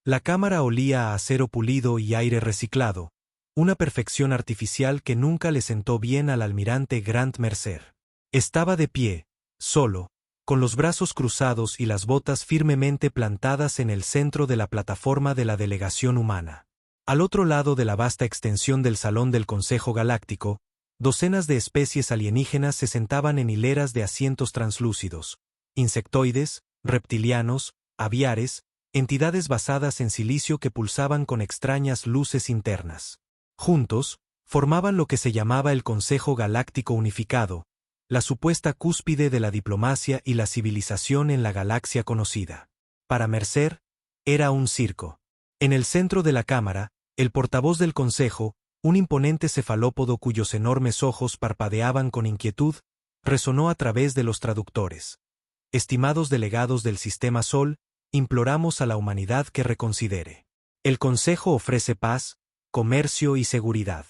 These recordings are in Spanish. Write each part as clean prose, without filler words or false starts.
La cámara olía a acero pulido y aire reciclado, una perfección artificial que nunca le sentó bien al almirante Grant Mercer. Estaba de pie, solo, con los brazos cruzados y las botas firmemente plantadas en el centro de la plataforma de la delegación humana. Al otro lado de la vasta extensión del Salón del Consejo Galáctico, docenas de especies alienígenas se sentaban en hileras de asientos translúcidos, insectoides, reptilianos, aviares, entidades basadas en silicio que pulsaban con extrañas luces internas. Juntos, formaban lo que se llamaba el Consejo Galáctico Unificado, la supuesta cúspide de la diplomacia y la civilización en la galaxia conocida. Para Mercer, era un circo. En el centro de la cámara, el portavoz del Consejo, un imponente cefalópodo cuyos enormes ojos parpadeaban con inquietud, resonó a través de los traductores. Estimados delegados del Sistema Sol, imploramos a la humanidad que reconsidere. El Consejo ofrece paz, comercio y seguridad.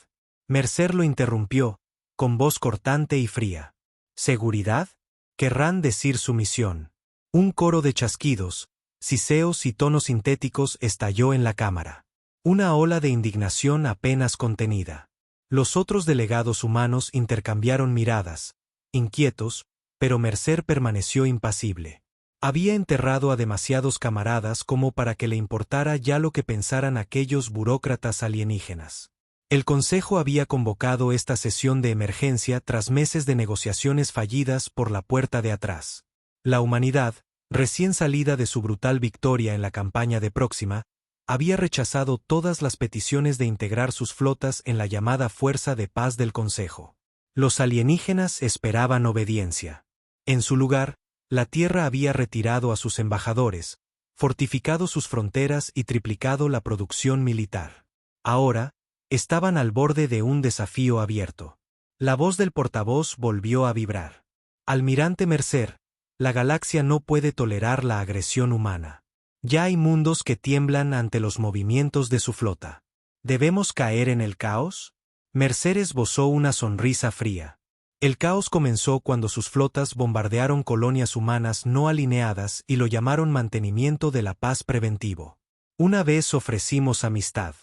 Mercer lo interrumpió, con voz cortante y fría. ¿Seguridad? Querrán decir sumisión. Un coro de chasquidos, siseos y tonos sintéticos estalló en la cámara. Una ola de indignación apenas contenida. Los otros delegados humanos intercambiaron miradas, inquietos, pero Mercer permaneció impasible. Había enterrado a demasiados camaradas como para que le importara ya lo que pensaran aquellos burócratas alienígenas. El Consejo había convocado esta sesión de emergencia tras meses de negociaciones fallidas por la puerta de atrás. La humanidad, recién salida de su brutal victoria en la campaña de Próxima, había rechazado todas las peticiones de integrar sus flotas en la llamada Fuerza de Paz del Consejo. Los alienígenas esperaban obediencia. En su lugar, la Tierra había retirado a sus embajadores, fortificado sus fronteras y triplicado la producción militar. Ahora, estaban al borde de un desafío abierto. La voz del portavoz volvió a vibrar. Almirante Mercer, la galaxia no puede tolerar la agresión humana. Ya hay mundos que tiemblan ante los movimientos de su flota. ¿Debemos caer en el caos? Mercer esbozó una sonrisa fría. El caos comenzó cuando sus flotas bombardearon colonias humanas no alineadas y lo llamaron mantenimiento de la paz preventivo. Una vez ofrecimos amistad.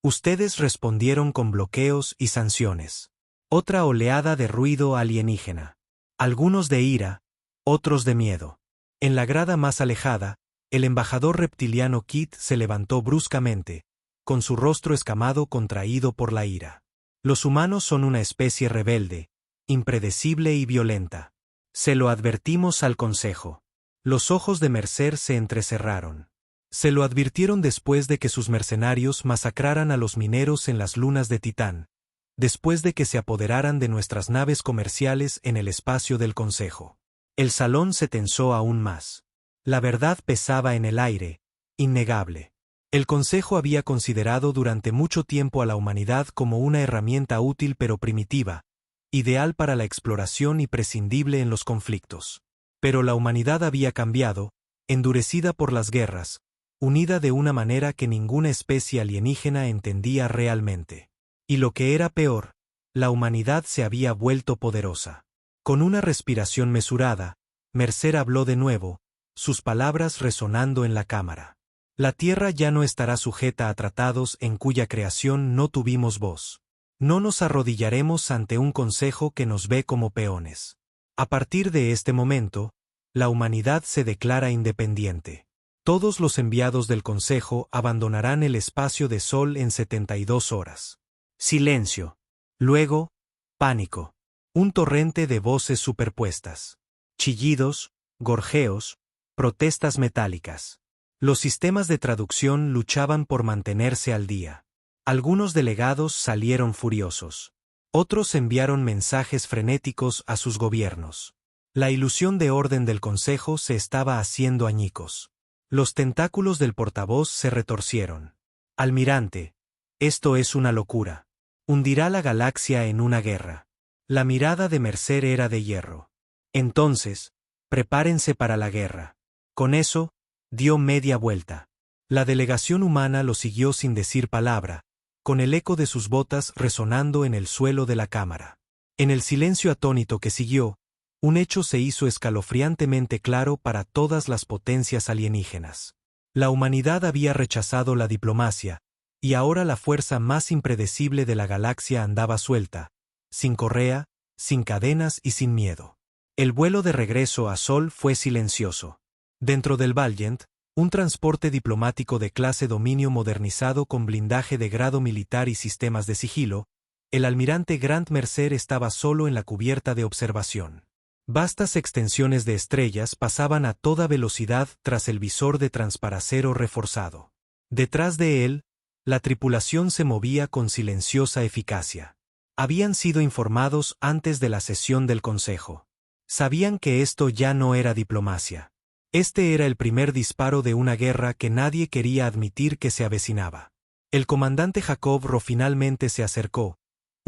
Ustedes respondieron con bloqueos y sanciones. Otra oleada de ruido alienígena. Algunos de ira, otros de miedo. En la grada más alejada, el embajador reptiliano Kit se levantó bruscamente, con su rostro escamado contraído por la ira. Los humanos son una especie rebelde, impredecible y violenta. Se lo advertimos al Consejo. Los ojos de Mercer se entrecerraron. Se lo advirtieron después de que sus mercenarios masacraran a los mineros en las lunas de Titán, después de que se apoderaran de nuestras naves comerciales en el espacio del Consejo. El salón se tensó aún más. La verdad pesaba en el aire, innegable. El Consejo había considerado durante mucho tiempo a la humanidad como una herramienta útil pero primitiva, ideal para la exploración y prescindible en los conflictos. Pero la humanidad había cambiado, endurecida por las guerras, unida de una manera que ninguna especie alienígena entendía realmente. Y lo que era peor, la humanidad se había vuelto poderosa. Con una respiración mesurada, Mercer habló de nuevo, sus palabras resonando en la cámara. La Tierra ya no estará sujeta a tratados en cuya creación no tuvimos voz. No nos arrodillaremos ante un consejo que nos ve como peones. A partir de este momento, la humanidad se declara independiente. Todos los enviados del Consejo abandonarán el espacio de Sol en 72 horas. Silencio. Luego, pánico. Un torrente de voces superpuestas. Chillidos, gorjeos, protestas metálicas. Los sistemas de traducción luchaban por mantenerse al día. Algunos delegados salieron furiosos. Otros enviaron mensajes frenéticos a sus gobiernos. La ilusión de orden del Consejo se estaba haciendo añicos. Los tentáculos del portavoz se retorcieron. Almirante, esto es una locura. Hundirá la galaxia en una guerra. La mirada de Mercer era de hierro. Entonces, prepárense para la guerra. Con eso, dio media vuelta. La delegación humana lo siguió sin decir palabra, con el eco de sus botas resonando en el suelo de la cámara. En el silencio atónito que siguió, un hecho se hizo escalofriantemente claro para todas las potencias alienígenas. La humanidad había rechazado la diplomacia, y ahora la fuerza más impredecible de la galaxia andaba suelta, sin correa, sin cadenas y sin miedo. El vuelo de regreso a Sol fue silencioso. Dentro del Valiant, un transporte diplomático de clase dominio modernizado con blindaje de grado militar y sistemas de sigilo, el almirante Grant Mercer estaba solo en la cubierta de observación. Vastas extensiones de estrellas pasaban a toda velocidad tras el visor de transparacero reforzado. Detrás de él, la tripulación se movía con silenciosa eficacia. Habían sido informados antes de la sesión del Consejo. Sabían que esto ya no era diplomacia. Este era el primer disparo de una guerra que nadie quería admitir que se avecinaba. El comandante Jacob Ro finalmente se acercó,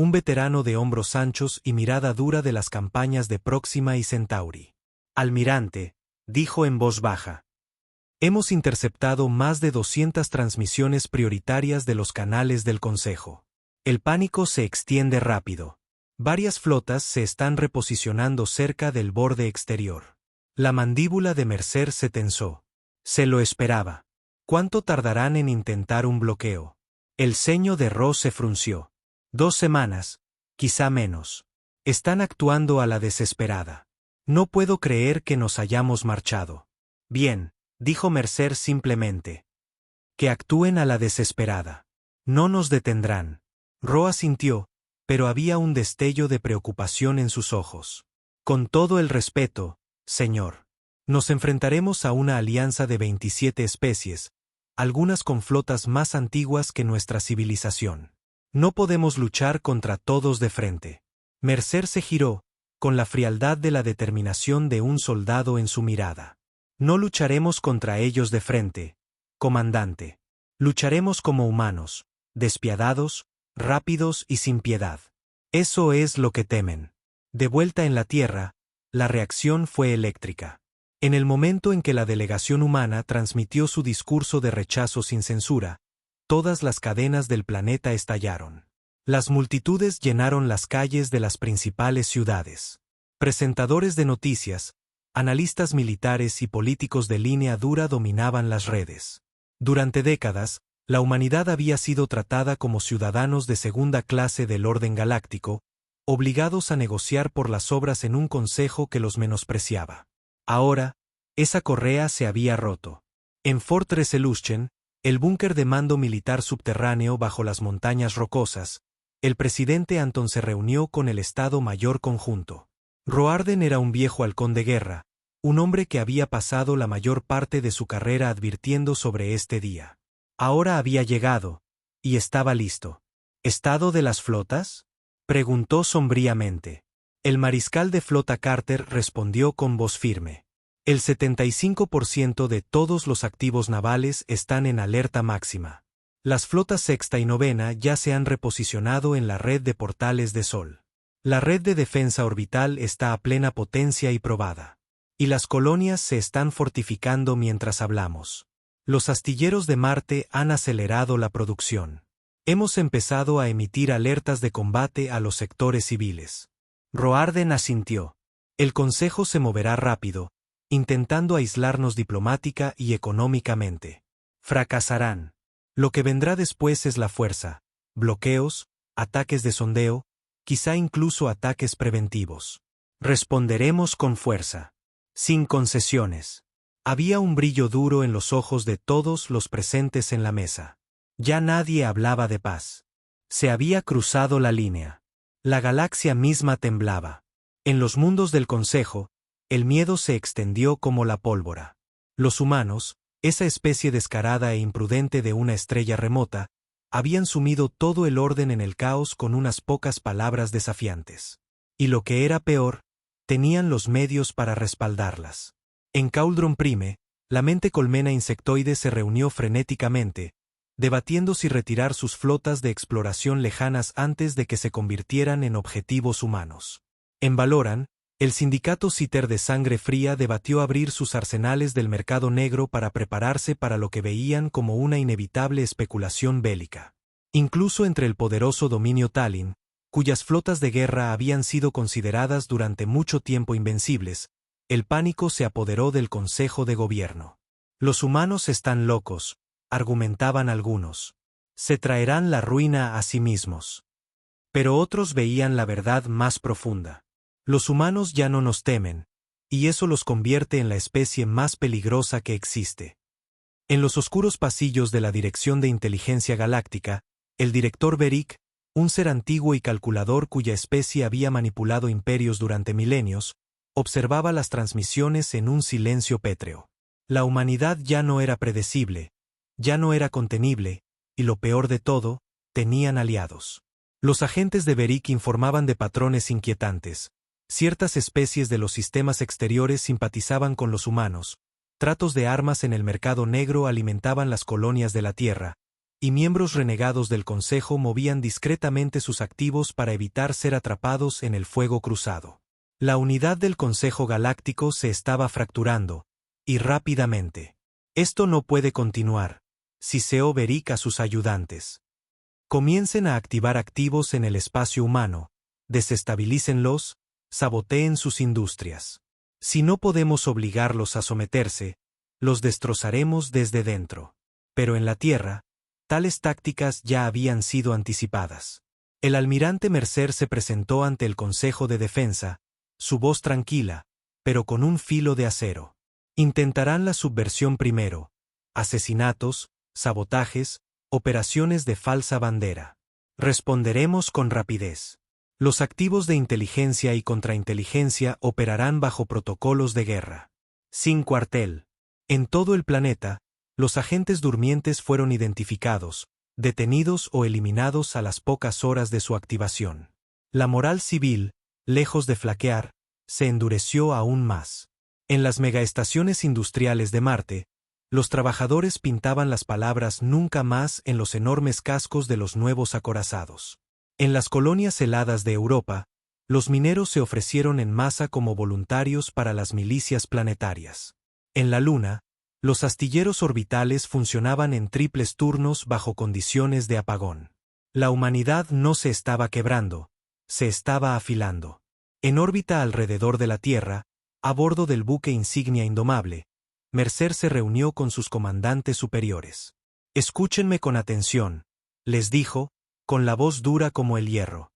un veterano de hombros anchos y mirada dura de las campañas de Próxima y Centauri. Almirante, dijo en voz baja. Hemos interceptado más de 200 transmisiones prioritarias de los canales del Consejo. El pánico se extiende rápido. Varias flotas se están reposicionando cerca del borde exterior. La mandíbula de Mercer se tensó. Se lo esperaba. ¿Cuánto tardarán en intentar un bloqueo? El ceño de Ro se frunció. 2 semanas, quizá menos. Están actuando a la desesperada. No puedo creer que nos hayamos marchado. Bien, dijo Mercer simplemente. Que actúen a la desesperada. No nos detendrán. Ro asintió, pero había un destello de preocupación en sus ojos. Con todo el respeto, señor. Nos enfrentaremos a una alianza de 27 especies, algunas con flotas más antiguas que nuestra civilización. No podemos luchar contra todos de frente. Mercer se giró, con la frialdad de la determinación de un soldado en su mirada. No lucharemos contra ellos de frente, comandante. Lucharemos como humanos, despiadados, rápidos y sin piedad. Eso es lo que temen. De vuelta en la Tierra, la reacción fue eléctrica. En el momento en que la delegación humana transmitió su discurso de rechazo sin censura, todas las cadenas del planeta estallaron. Las multitudes llenaron las calles de las principales ciudades. Presentadores de noticias, analistas militares y políticos de línea dura dominaban las redes. Durante décadas, la humanidad había sido tratada como ciudadanos de segunda clase del orden galáctico, obligados a negociar por las obras en un consejo que los menospreciaba. Ahora, esa correa se había roto. En Fort Resolution, el búnker de mando militar subterráneo bajo las montañas rocosas, el presidente Anton se reunió con el Estado Mayor Conjunto. Roarden era un viejo halcón de guerra, un hombre que había pasado la mayor parte de su carrera advirtiendo sobre este día. Ahora había llegado, y estaba listo. ¿Estado de las flotas?, preguntó sombríamente. El mariscal de flota Carter respondió con voz firme. El 75% de todos los activos navales están en alerta máxima. Las flotas sexta y novena ya se han reposicionado en la red de portales de Sol. La red de defensa orbital está a plena potencia y probada. Y las colonias se están fortificando mientras hablamos. Los astilleros de Marte han acelerado la producción. Hemos empezado a emitir alertas de combate a los sectores civiles. Roarden asintió. El Consejo se moverá rápido, intentando aislarnos diplomática y económicamente. Fracasarán. Lo que vendrá después es la fuerza, bloqueos, ataques de sondeo, quizá incluso ataques preventivos. Responderemos con fuerza. Sin concesiones. Había un brillo duro en los ojos de todos los presentes en la mesa. Ya nadie hablaba de paz. Se había cruzado la línea. La galaxia misma temblaba. En los mundos del Consejo, el miedo se extendió como la pólvora. Los humanos, esa especie descarada e imprudente de una estrella remota, habían sumido todo el orden en el caos con unas pocas palabras desafiantes. Y lo que era peor, tenían los medios para respaldarlas. En Cauldron Prime, la mente colmena insectoide se reunió frenéticamente, debatiendo si retirar sus flotas de exploración lejanas antes de que se convirtieran en objetivos humanos. En Valoran, el sindicato Citer de Sangre Fría debatió abrir sus arsenales del mercado negro para prepararse para lo que veían como una inevitable especulación bélica. Incluso entre el poderoso dominio Talin, cuyas flotas de guerra habían sido consideradas durante mucho tiempo invencibles, el pánico se apoderó del Consejo de Gobierno. Los humanos están locos, argumentaban algunos. Se traerán la ruina a sí mismos. Pero otros veían la verdad más profunda. Los humanos ya no nos temen, y eso los convierte en la especie más peligrosa que existe. En los oscuros pasillos de la Dirección de Inteligencia Galáctica, el director Beric, un ser antiguo y calculador cuya especie había manipulado imperios durante milenios, observaba las transmisiones en un silencio pétreo. La humanidad ya no era predecible, ya no era contenible, y lo peor de todo, tenían aliados. Los agentes de Beric informaban de patrones inquietantes. Ciertas especies de los sistemas exteriores simpatizaban con los humanos, tratos de armas en el mercado negro alimentaban las colonias de la Tierra, y miembros renegados del Consejo movían discretamente sus activos para evitar ser atrapados en el fuego cruzado. La unidad del Consejo Galáctico se estaba fracturando, y rápidamente. Esto no puede continuar, siseó Beric a sus ayudantes. Comiencen a activar activos en el espacio humano, desestabilícenlos, saboteen sus industrias. Si no podemos obligarlos a someterse, los destrozaremos desde dentro. Pero en la Tierra, tales tácticas ya habían sido anticipadas. El almirante Mercer se presentó ante el Consejo de Defensa, su voz tranquila, pero con un filo de acero. Intentarán la subversión primero, asesinatos, sabotajes, operaciones de falsa bandera. Responderemos con rapidez. Los activos de inteligencia y contrainteligencia operarán bajo protocolos de guerra. Sin cuartel. En todo el planeta, los agentes durmientes fueron identificados, detenidos o eliminados a las pocas horas de su activación. La moral civil, lejos de flaquear, se endureció aún más. En las megaestaciones industriales de Marte, los trabajadores pintaban las palabras nunca más en los enormes cascos de los nuevos acorazados. En las colonias heladas de Europa, los mineros se ofrecieron en masa como voluntarios para las milicias planetarias. En la Luna, los astilleros orbitales funcionaban en triples turnos bajo condiciones de apagón. La humanidad no se estaba quebrando, se estaba afilando. En órbita alrededor de la Tierra, a bordo del buque insignia Indomable, Mercer se reunió con sus comandantes superiores. Escúchenme con atención, les dijo, con la voz dura como el hierro.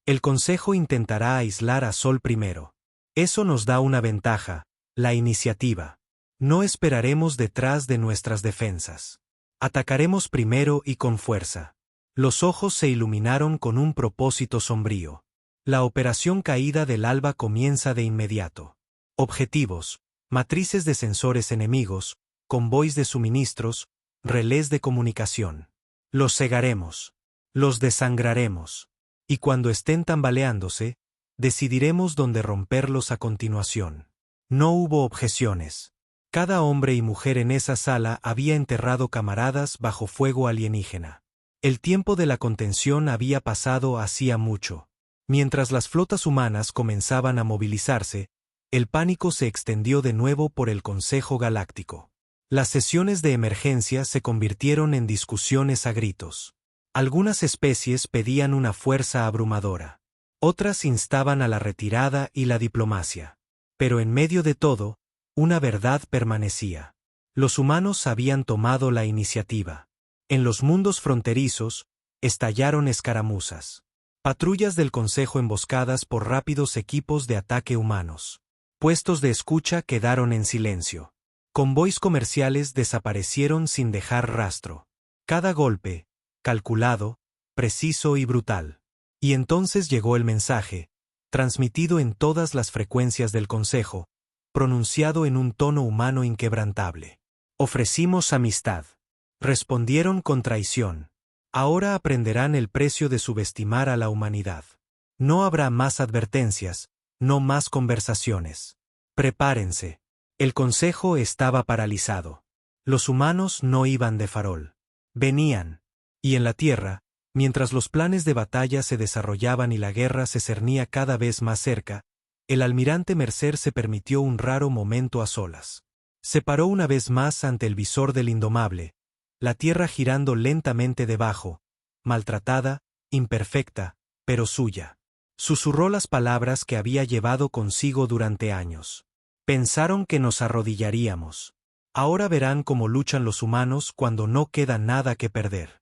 El Consejo intentará aislar a Sol primero. Eso nos da una ventaja, la iniciativa. No esperaremos detrás de nuestras defensas. Atacaremos primero y con fuerza. Los ojos se iluminaron con un propósito sombrío. La operación caída del alba comienza de inmediato. Objetivos: matrices de sensores enemigos, convoys de suministros, relés de comunicación. Los cegaremos. Los desangraremos. Y cuando estén tambaleándose, decidiremos dónde romperlos a continuación. No hubo objeciones. Cada hombre y mujer en esa sala había enterrado camaradas bajo fuego alienígena. El tiempo de la contención había pasado hacía mucho. Mientras las flotas humanas comenzaban a movilizarse, el pánico se extendió de nuevo por el Consejo Galáctico. Las sesiones de emergencia se convirtieron en discusiones a gritos. Algunas especies pedían una fuerza abrumadora. Otras instaban a la retirada y la diplomacia. Pero en medio de todo, una verdad permanecía. Los humanos habían tomado la iniciativa. En los mundos fronterizos, estallaron escaramuzas. Patrullas del Consejo emboscadas por rápidos equipos de ataque humanos. Puestos de escucha quedaron en silencio. Convoys comerciales desaparecieron sin dejar rastro. Cada golpe, calculado, preciso y brutal. Y entonces llegó el mensaje, transmitido en todas las frecuencias del Consejo, pronunciado en un tono humano inquebrantable. Ofrecimos amistad. Respondieron con traición. Ahora aprenderán el precio de subestimar a la humanidad. No habrá más advertencias, no más conversaciones. Prepárense. El Consejo estaba paralizado. Los humanos no iban de farol. Venían. Y en la Tierra, mientras los planes de batalla se desarrollaban y la guerra se cernía cada vez más cerca, el almirante Mercer se permitió un raro momento a solas. Se paró una vez más ante el visor del Indomable, la Tierra girando lentamente debajo, maltratada, imperfecta, pero suya. Susurró las palabras que había llevado consigo durante años. Pensaron que nos arrodillaríamos. Ahora verán cómo luchan los humanos cuando no queda nada que perder.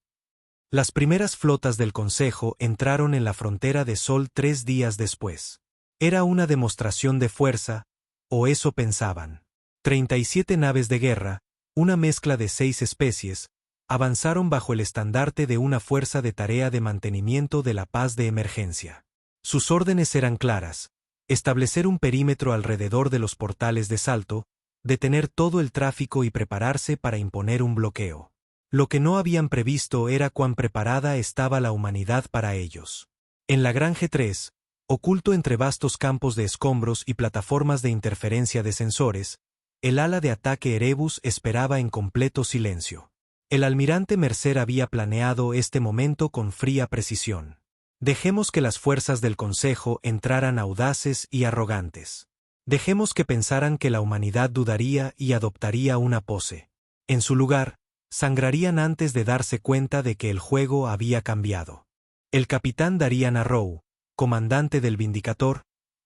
Las primeras flotas del Consejo entraron en la frontera de Sol 3 días después. Era una demostración de fuerza, o eso pensaban. 37 naves de guerra, una mezcla de 6 especies, avanzaron bajo el estandarte de una fuerza de tarea de mantenimiento de la paz de emergencia. Sus órdenes eran claras: establecer un perímetro alrededor de los portales de salto, detener todo el tráfico y prepararse para imponer un bloqueo. Lo que no habían previsto era cuán preparada estaba la humanidad para ellos. En la Gran G3, oculto entre vastos campos de escombros y plataformas de interferencia de sensores, el ala de ataque Erebus esperaba en completo silencio. El almirante Mercer había planeado este momento con fría precisión. Dejemos que las fuerzas del Consejo entraran audaces y arrogantes. Dejemos que pensaran que la humanidad dudaría y adoptaría una pose. En su lugar, sangrarían antes de darse cuenta de que el juego había cambiado. El capitán Darian Arrow, comandante del Vindicator,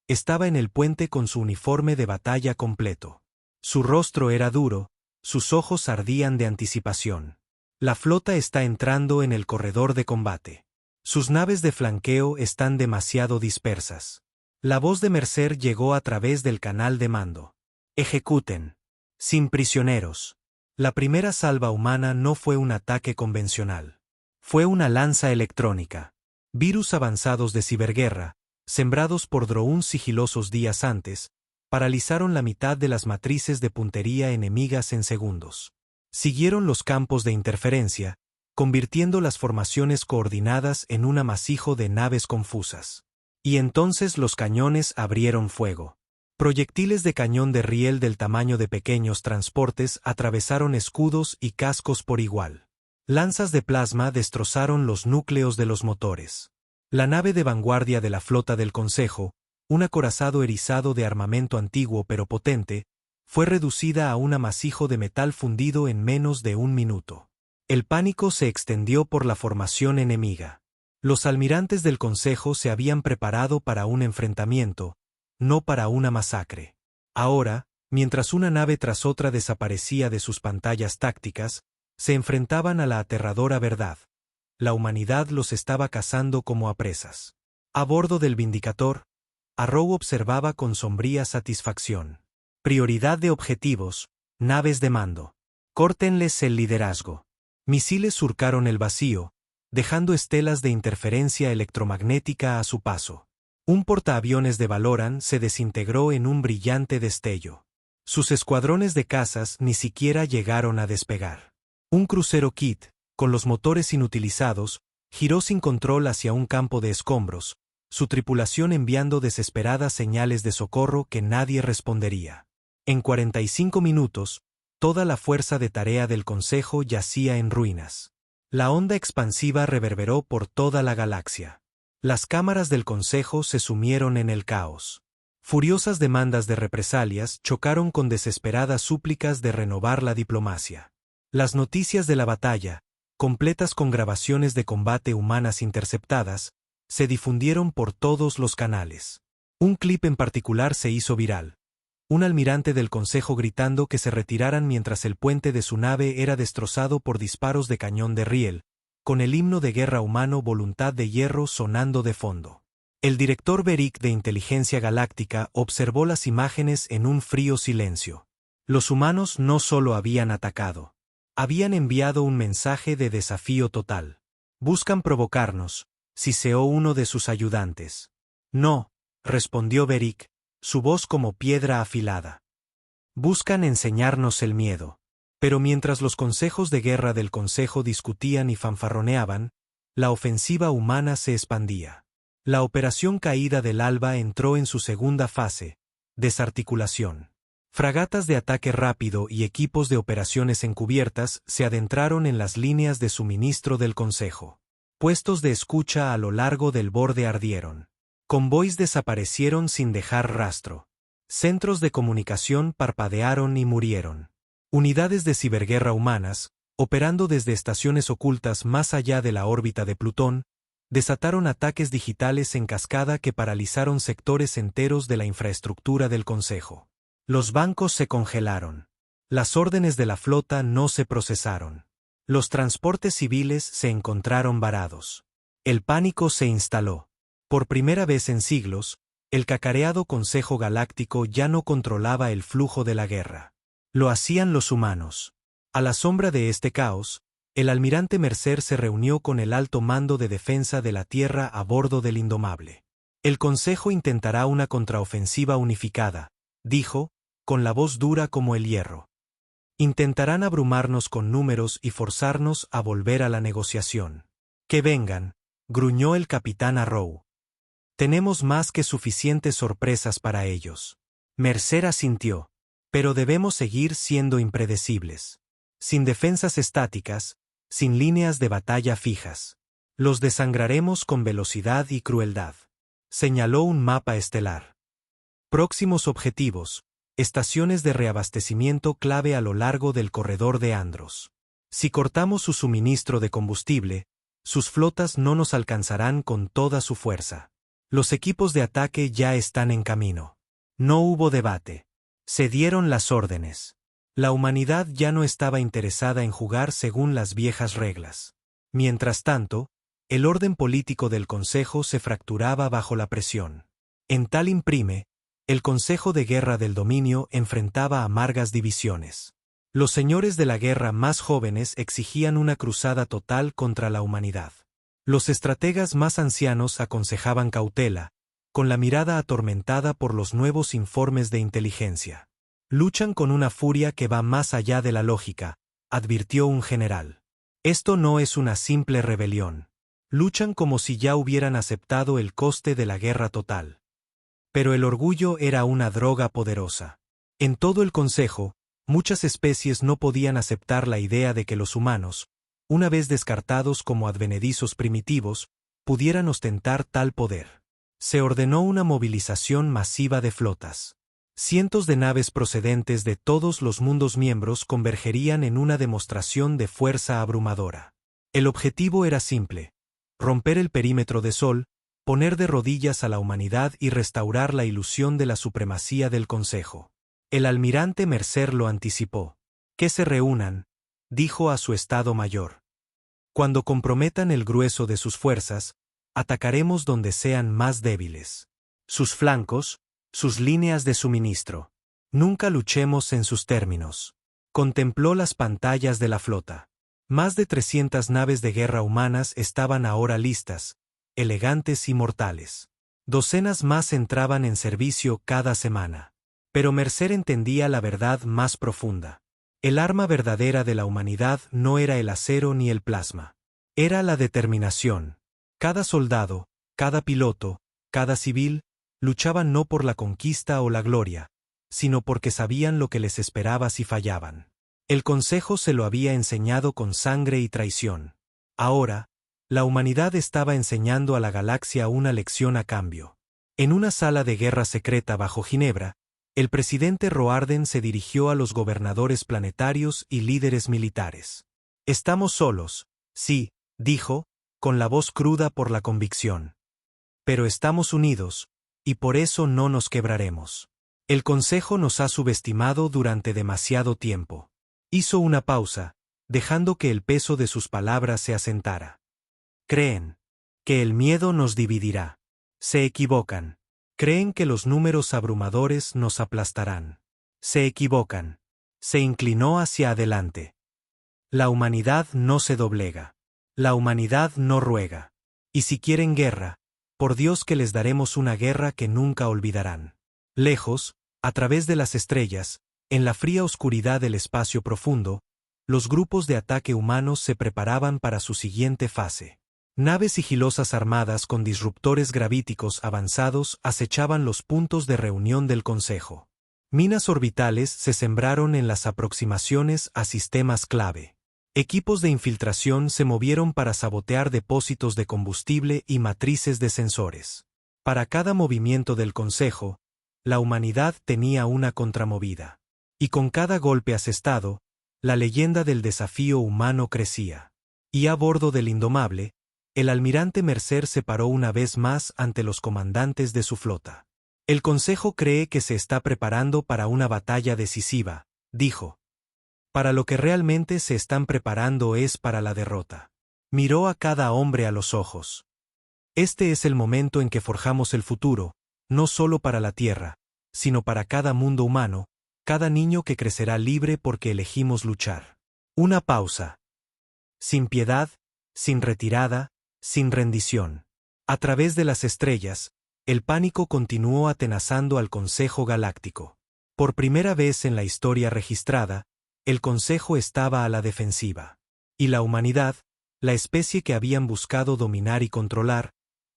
estaba en el puente con su uniforme de batalla completo. Su rostro era duro, sus ojos ardían de anticipación. La flota está entrando en el corredor de combate. Sus naves de flanqueo están demasiado dispersas. La voz de Mercer llegó a través del canal de mando. Ejecuten. Sin prisioneros. La primera salva humana no fue un ataque convencional. Fue una lanza electrónica. Virus avanzados de ciberguerra, sembrados por drones sigilosos días antes, paralizaron la mitad de las matrices de puntería enemigas en segundos. Siguieron los campos de interferencia, convirtiendo las formaciones coordinadas en un amasijo de naves confusas. Y entonces los cañones abrieron fuego. Proyectiles de cañón de riel del tamaño de pequeños transportes atravesaron escudos y cascos por igual. Lanzas de plasma destrozaron los núcleos de los motores. La nave de vanguardia de la flota del Consejo, un acorazado erizado de armamento antiguo pero potente, fue reducida a un amasijo de metal fundido en menos de un minuto. El pánico se extendió por la formación enemiga. Los almirantes del Consejo se habían preparado para un enfrentamiento, no para una masacre. Ahora, mientras una nave tras otra desaparecía de sus pantallas tácticas, se enfrentaban a la aterradora verdad. La humanidad los estaba cazando como a presas. A bordo del Vindicator, Arrow observaba con sombría satisfacción. Prioridad de objetivos, naves de mando. Córtenles el liderazgo. Misiles surcaron el vacío, dejando estelas de interferencia electromagnética a su paso. Un portaaviones de Valoran se desintegró en un brillante destello. Sus escuadrones de cazas ni siquiera llegaron a despegar. Un crucero Kit, con los motores inutilizados, giró sin control hacia un campo de escombros, su tripulación enviando desesperadas señales de socorro que nadie respondería. En 45 minutos, toda la fuerza de tarea del Consejo yacía en ruinas. La onda expansiva reverberó por toda la galaxia. Las cámaras del Consejo se sumieron en el caos. Furiosas demandas de represalias chocaron con desesperadas súplicas de renovar la diplomacia. Las noticias de la batalla, completas con grabaciones de combate humanas interceptadas, se difundieron por todos los canales. Un clip en particular se hizo viral. Un almirante del Consejo gritando que se retiraran mientras el puente de su nave era destrozado por disparos de cañón de riel, con el himno de guerra humano Voluntad de Hierro sonando de fondo. El director Beric de Inteligencia Galáctica observó las imágenes en un frío silencio. Los humanos no solo habían atacado. Habían enviado un mensaje de desafío total. Buscan provocarnos, siseó uno de sus ayudantes. No, respondió Beric, su voz como piedra afilada. Buscan enseñarnos el miedo. Pero mientras los consejos de guerra del Consejo discutían y fanfarroneaban, la ofensiva humana se expandía. La operación Caída del Alba entró en su segunda fase, desarticulación. Fragatas de ataque rápido y equipos de operaciones encubiertas se adentraron en las líneas de suministro del Consejo. Puestos de escucha a lo largo del borde ardieron. Convoys desaparecieron sin dejar rastro. Centros de comunicación parpadearon y murieron. Unidades de ciberguerra humanas, operando desde estaciones ocultas más allá de la órbita de Plutón, desataron ataques digitales en cascada que paralizaron sectores enteros de la infraestructura del Consejo. Los bancos se congelaron. Las órdenes de la flota no se procesaron. Los transportes civiles se encontraron varados. El pánico se instaló. Por primera vez en siglos, el cacareado Consejo Galáctico ya no controlaba el flujo de la guerra. Lo hacían los humanos. A la sombra de este caos, el almirante Mercer se reunió con el alto mando de defensa de la Tierra a bordo del Indomable. El Consejo intentará una contraofensiva unificada, dijo, con la voz dura como el hierro. Intentarán abrumarnos con números y forzarnos a volver a la negociación. Que vengan, gruñó el capitán Arrow. Tenemos más que suficientes sorpresas para ellos. Mercer asintió. Pero debemos seguir siendo impredecibles. Sin defensas estáticas, sin líneas de batalla fijas. Los desangraremos con velocidad y crueldad. Señaló un mapa estelar. Próximos objetivos. Estaciones de reabastecimiento clave a lo largo del corredor de Andros. Si cortamos su suministro de combustible, sus flotas no nos alcanzarán con toda su fuerza. Los equipos de ataque ya están en camino. No hubo debate. Se dieron las órdenes. La humanidad ya no estaba interesada en jugar según las viejas reglas. Mientras tanto, el orden político del Consejo se fracturaba bajo la presión. En tal imprime, el Consejo de Guerra del Dominio enfrentaba amargas divisiones. Los señores de la guerra más jóvenes exigían una cruzada total contra la humanidad. Los estrategas más ancianos aconsejaban cautela, con la mirada atormentada por los nuevos informes de inteligencia. Luchan con una furia que va más allá de la lógica, advirtió un general. Esto no es una simple rebelión. Luchan como si ya hubieran aceptado el coste de la guerra total. Pero el orgullo era una droga poderosa. En todo el Consejo, muchas especies no podían aceptar la idea de que los humanos, una vez descartados como advenedizos primitivos, pudieran ostentar tal poder. Se ordenó una movilización masiva de flotas. Cientos de naves procedentes de todos los mundos miembros convergerían en una demostración de fuerza abrumadora. El objetivo era simple: romper el perímetro de Sol, poner de rodillas a la humanidad y restaurar la ilusión de la supremacía del Consejo. El almirante Mercer lo anticipó. Que se reúnan, dijo a su Estado Mayor. Cuando comprometan el grueso de sus fuerzas, atacaremos donde sean más débiles. Sus flancos, sus líneas de suministro. Nunca luchemos en sus términos. Contempló las pantallas de la flota. Más de 300 naves de guerra humanas estaban ahora listas, elegantes y mortales. Docenas más entraban en servicio cada semana. Pero Mercer entendía la verdad más profunda. El arma verdadera de la humanidad no era el acero ni el plasma. Era la determinación. Cada soldado, cada piloto, cada civil, luchaban no por la conquista o la gloria, sino porque sabían lo que les esperaba si fallaban. El Consejo se lo había enseñado con sangre y traición. Ahora, la humanidad estaba enseñando a la galaxia una lección a cambio. En una sala de guerra secreta bajo Ginebra, el presidente Roarden se dirigió a los gobernadores planetarios y líderes militares. Estamos solos, sí, dijo, con la voz cruda por la convicción. Pero estamos unidos, y por eso no nos quebraremos. El Consejo nos ha subestimado durante demasiado tiempo. Hizo una pausa, dejando que el peso de sus palabras se asentara. Creen que el miedo nos dividirá. Se equivocan. Creen que los números abrumadores nos aplastarán. Se equivocan. Se inclinó hacia adelante. La humanidad no se doblega. La humanidad no ruega. Y si quieren guerra, por Dios que les daremos una guerra que nunca olvidarán. Lejos, a través de las estrellas, en la fría oscuridad del espacio profundo, los grupos de ataque humanos se preparaban para su siguiente fase. Naves sigilosas armadas con disruptores gravíticos avanzados acechaban los puntos de reunión del Consejo. Minas orbitales se sembraron en las aproximaciones a sistemas clave. Equipos de infiltración se movieron para sabotear depósitos de combustible y matrices de sensores. Para cada movimiento del Consejo, la humanidad tenía una contramovida. Y con cada golpe asestado, la leyenda del desafío humano crecía. Y a bordo del Indomable, el almirante Mercer se paró una vez más ante los comandantes de su flota. El Consejo cree que se está preparando para una batalla decisiva, dijo. Para lo que realmente se están preparando es para la derrota. Miró a cada hombre a los ojos. Este es el momento en que forjamos el futuro, no solo para la Tierra, sino para cada mundo humano, cada niño que crecerá libre porque elegimos luchar. Una pausa. Sin piedad, sin retirada, sin rendición. A través de las estrellas, el pánico continuó atenazando al Consejo Galáctico. Por primera vez en la historia registrada, el Consejo estaba a la defensiva. Y la humanidad, la especie que habían buscado dominar y controlar,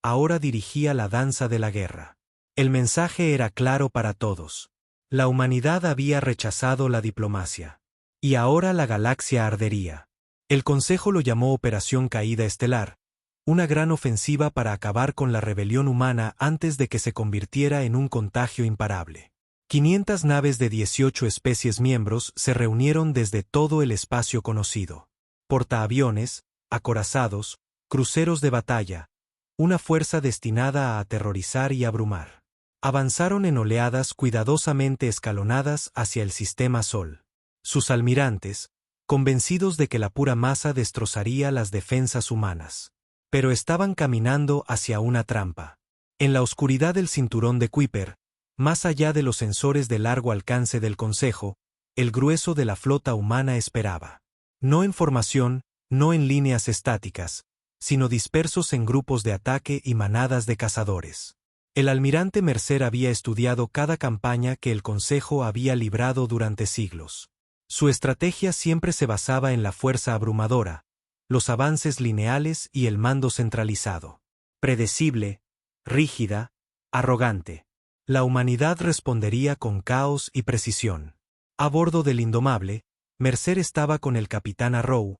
ahora dirigía la danza de la guerra. El mensaje era claro para todos. La humanidad había rechazado la diplomacia. Y ahora la galaxia ardería. El Consejo lo llamó Operación Caída Estelar, una gran ofensiva para acabar con la rebelión humana antes de que se convirtiera en un contagio imparable. 500 naves de 18 especies miembros se reunieron desde todo el espacio conocido. Portaaviones, acorazados, cruceros de batalla, una fuerza destinada a aterrorizar y abrumar. Avanzaron en oleadas cuidadosamente escalonadas hacia el sistema Sol. Sus almirantes, convencidos de que la pura masa destrozaría las defensas humanas. Pero estaban caminando hacia una trampa. En la oscuridad del cinturón de Kuiper, más allá de los sensores de largo alcance del Consejo, el grueso de la flota humana esperaba. No en formación, no en líneas estáticas, sino dispersos en grupos de ataque y manadas de cazadores. El almirante Mercer había estudiado cada campaña que el Consejo había librado durante siglos. Su estrategia siempre se basaba en la fuerza abrumadora, los avances lineales y el mando centralizado. Predecible, rígida, arrogante. La humanidad respondería con caos y precisión. A bordo del Indomable, Mercer estaba con el capitán Arrow,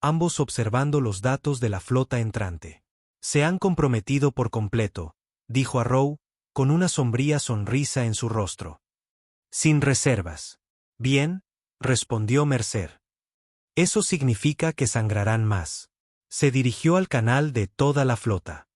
ambos observando los datos de la flota entrante. Se han comprometido por completo, dijo Arrow, con una sombría sonrisa en su rostro. Sin reservas. Bien, respondió Mercer. Eso significa que sangrarán más. Se dirigió al canal de toda la flota.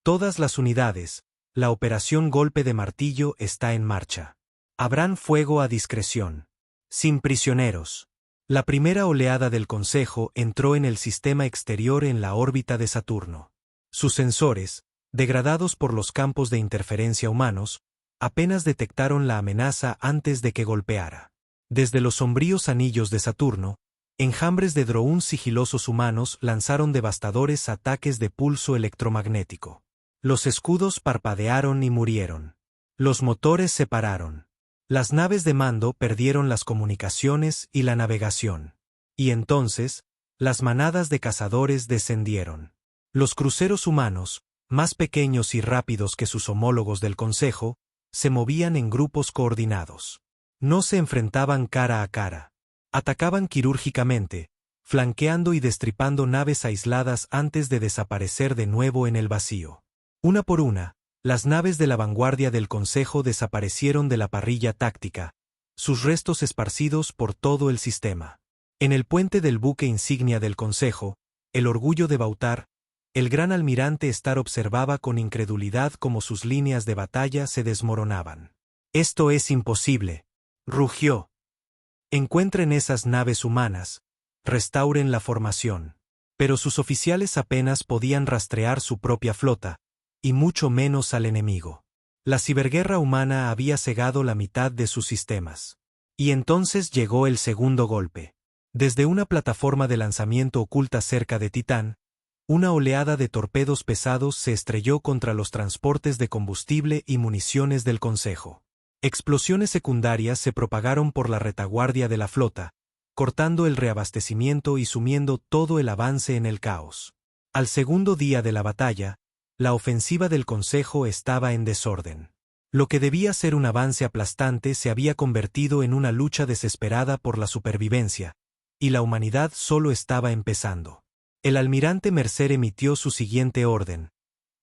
Todas las unidades, la operación Golpe de Martillo está en marcha. Habrán fuego a discreción. Sin prisioneros. La primera oleada del Consejo entró en el sistema exterior en la órbita de Saturno. Sus sensores, degradados por los campos de interferencia humanos, apenas detectaron la amenaza antes de que golpeara. Desde los sombríos anillos de Saturno, enjambres de drones sigilosos humanos lanzaron devastadores ataques de pulso electromagnético. Los escudos parpadearon y murieron. Los motores se pararon. Las naves de mando perdieron las comunicaciones y la navegación. Y entonces, las manadas de cazadores descendieron. Los cruceros humanos, más pequeños y rápidos que sus homólogos del Consejo, se movían en grupos coordinados. No se enfrentaban cara a cara. Atacaban quirúrgicamente, flanqueando y destripando naves aisladas antes de desaparecer de nuevo en el vacío. Una por una, las naves de la vanguardia del Consejo desaparecieron de la parrilla táctica, sus restos esparcidos por todo el sistema. En el puente del buque insignia del Consejo, el Orgullo de Bautar, el gran almirante Star observaba con incredulidad cómo sus líneas de batalla se desmoronaban. «Esto es imposible», rugió. «Encuentren esas naves humanas, restauren la formación». Pero sus oficiales apenas podían rastrear su propia flota, y mucho menos al enemigo. La ciberguerra humana había cegado la mitad de sus sistemas. Y entonces llegó el segundo golpe. Desde una plataforma de lanzamiento oculta cerca de Titán, una oleada de torpedos pesados se estrelló contra los transportes de combustible y municiones del Consejo. Explosiones secundarias se propagaron por la retaguardia de la flota, cortando el reabastecimiento y sumiendo todo el avance en el caos. Al segundo día de la batalla, la ofensiva del Consejo estaba en desorden. Lo que debía ser un avance aplastante se había convertido en una lucha desesperada por la supervivencia, y la humanidad solo estaba empezando. El almirante Mercer emitió su siguiente orden: